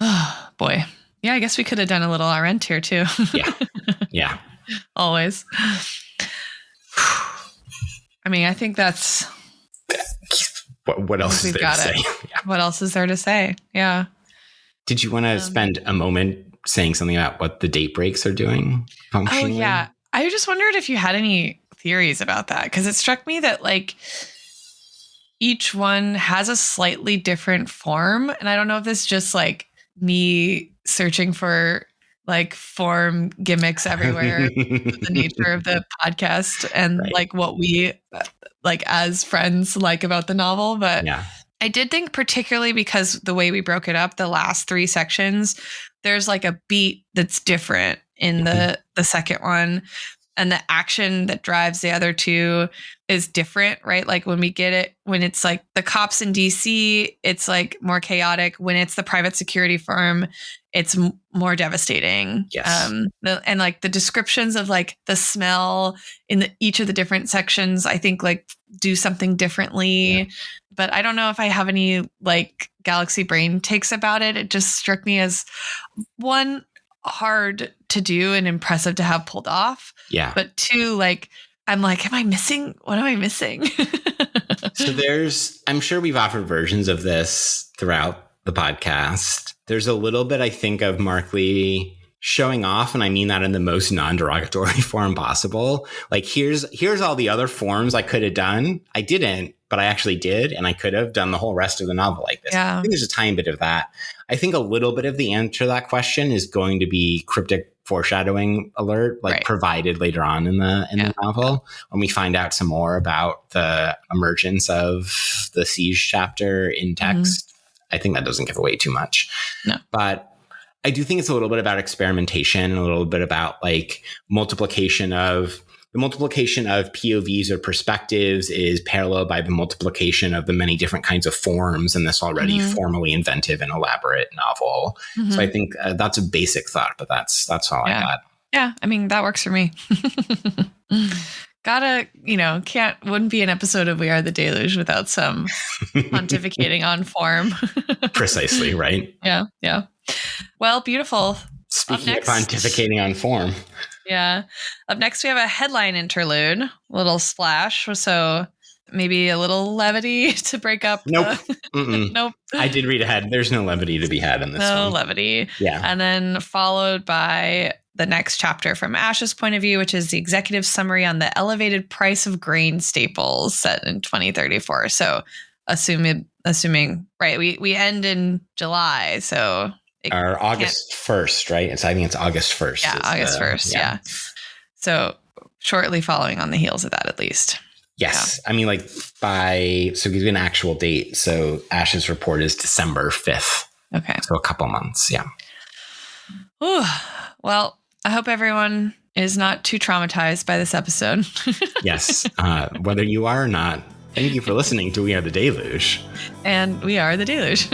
Oh, boy. Yeah, I guess we could have done a little RN tier too. Yeah. Always. I mean, I think that's... What else is there to say? What else is there to say? Yeah. Did you want to spend a moment saying something about what the date breaks are doing functionally? Oh, yeah. I just wondered if you had any theories about that, because it struck me that like each one has a slightly different form. And I don't know if this is just like me searching for like form gimmicks everywhere, the nature of the podcast and like what we like as friends like about the novel. But I did think particularly because the way we broke it up, the last 3 sections, there's like a beat that's different in the second one. And the action that drives the other 2 is different, right? Like when we get it, when it's like the cops in DC, it's like more chaotic. When it's the private security firm, it's more devastating. Yes. And like the descriptions of like the smell in each of the different sections, I think like do something differently. Yeah. But I don't know if I have any like galaxy brain takes about it. It just struck me as one, hard to do and impressive to have pulled off. Yeah. But 2, like, I'm like, what am I missing? So I'm sure we've offered versions of this throughout the podcast. There's a little bit, I think, of Mark Lee showing off, and I mean that in the most non-derogatory form possible. Like, here's all the other forms I could have done. I didn't, but I actually did, and I could have done the whole rest of the novel like this. Yeah. I think there's a tiny bit of that. I think a little bit of the answer to that question is going to be cryptic foreshadowing alert, like provided later on in the novel when we find out some more about the emergence of the siege chapter in text. I think that doesn't give away too much. No. But I do think it's a little bit about experimentation, a little bit about like multiplication of POVs or perspectives is paralleled by the multiplication of the many different kinds of forms in this already formally inventive and elaborate novel. So I think that's a basic thought, but that's all I got. Yeah. I mean, that works for me. Wouldn't be an episode of We Are the Deluge without some pontificating on form. Precisely, right? Yeah. Yeah. Well, beautiful. Speaking of pontificating on form. Yeah. Up next, we have a headline interlude, little splash. So maybe a little levity to break up. Nope. Nope. I did read ahead. There's no levity to be had in this one. No levity. Yeah. And then followed by the next chapter from Ash's point of view, which is the executive summary on the elevated price of grain staples set in 2034. So assuming right, we end in July. So or August 1st, right? I think it's August 1st. Yeah, August 1st. Yeah. So shortly following on the heels of that, at least. Yes. Yeah. I mean, like so give you an actual date. So Ash's report is December 5th. Okay. So a couple months. Yeah. Ooh, well, I hope everyone is not too traumatized by this episode. Yes. Whether you are or not, thank you for listening to We Are the Deluge. And we are the Deluge.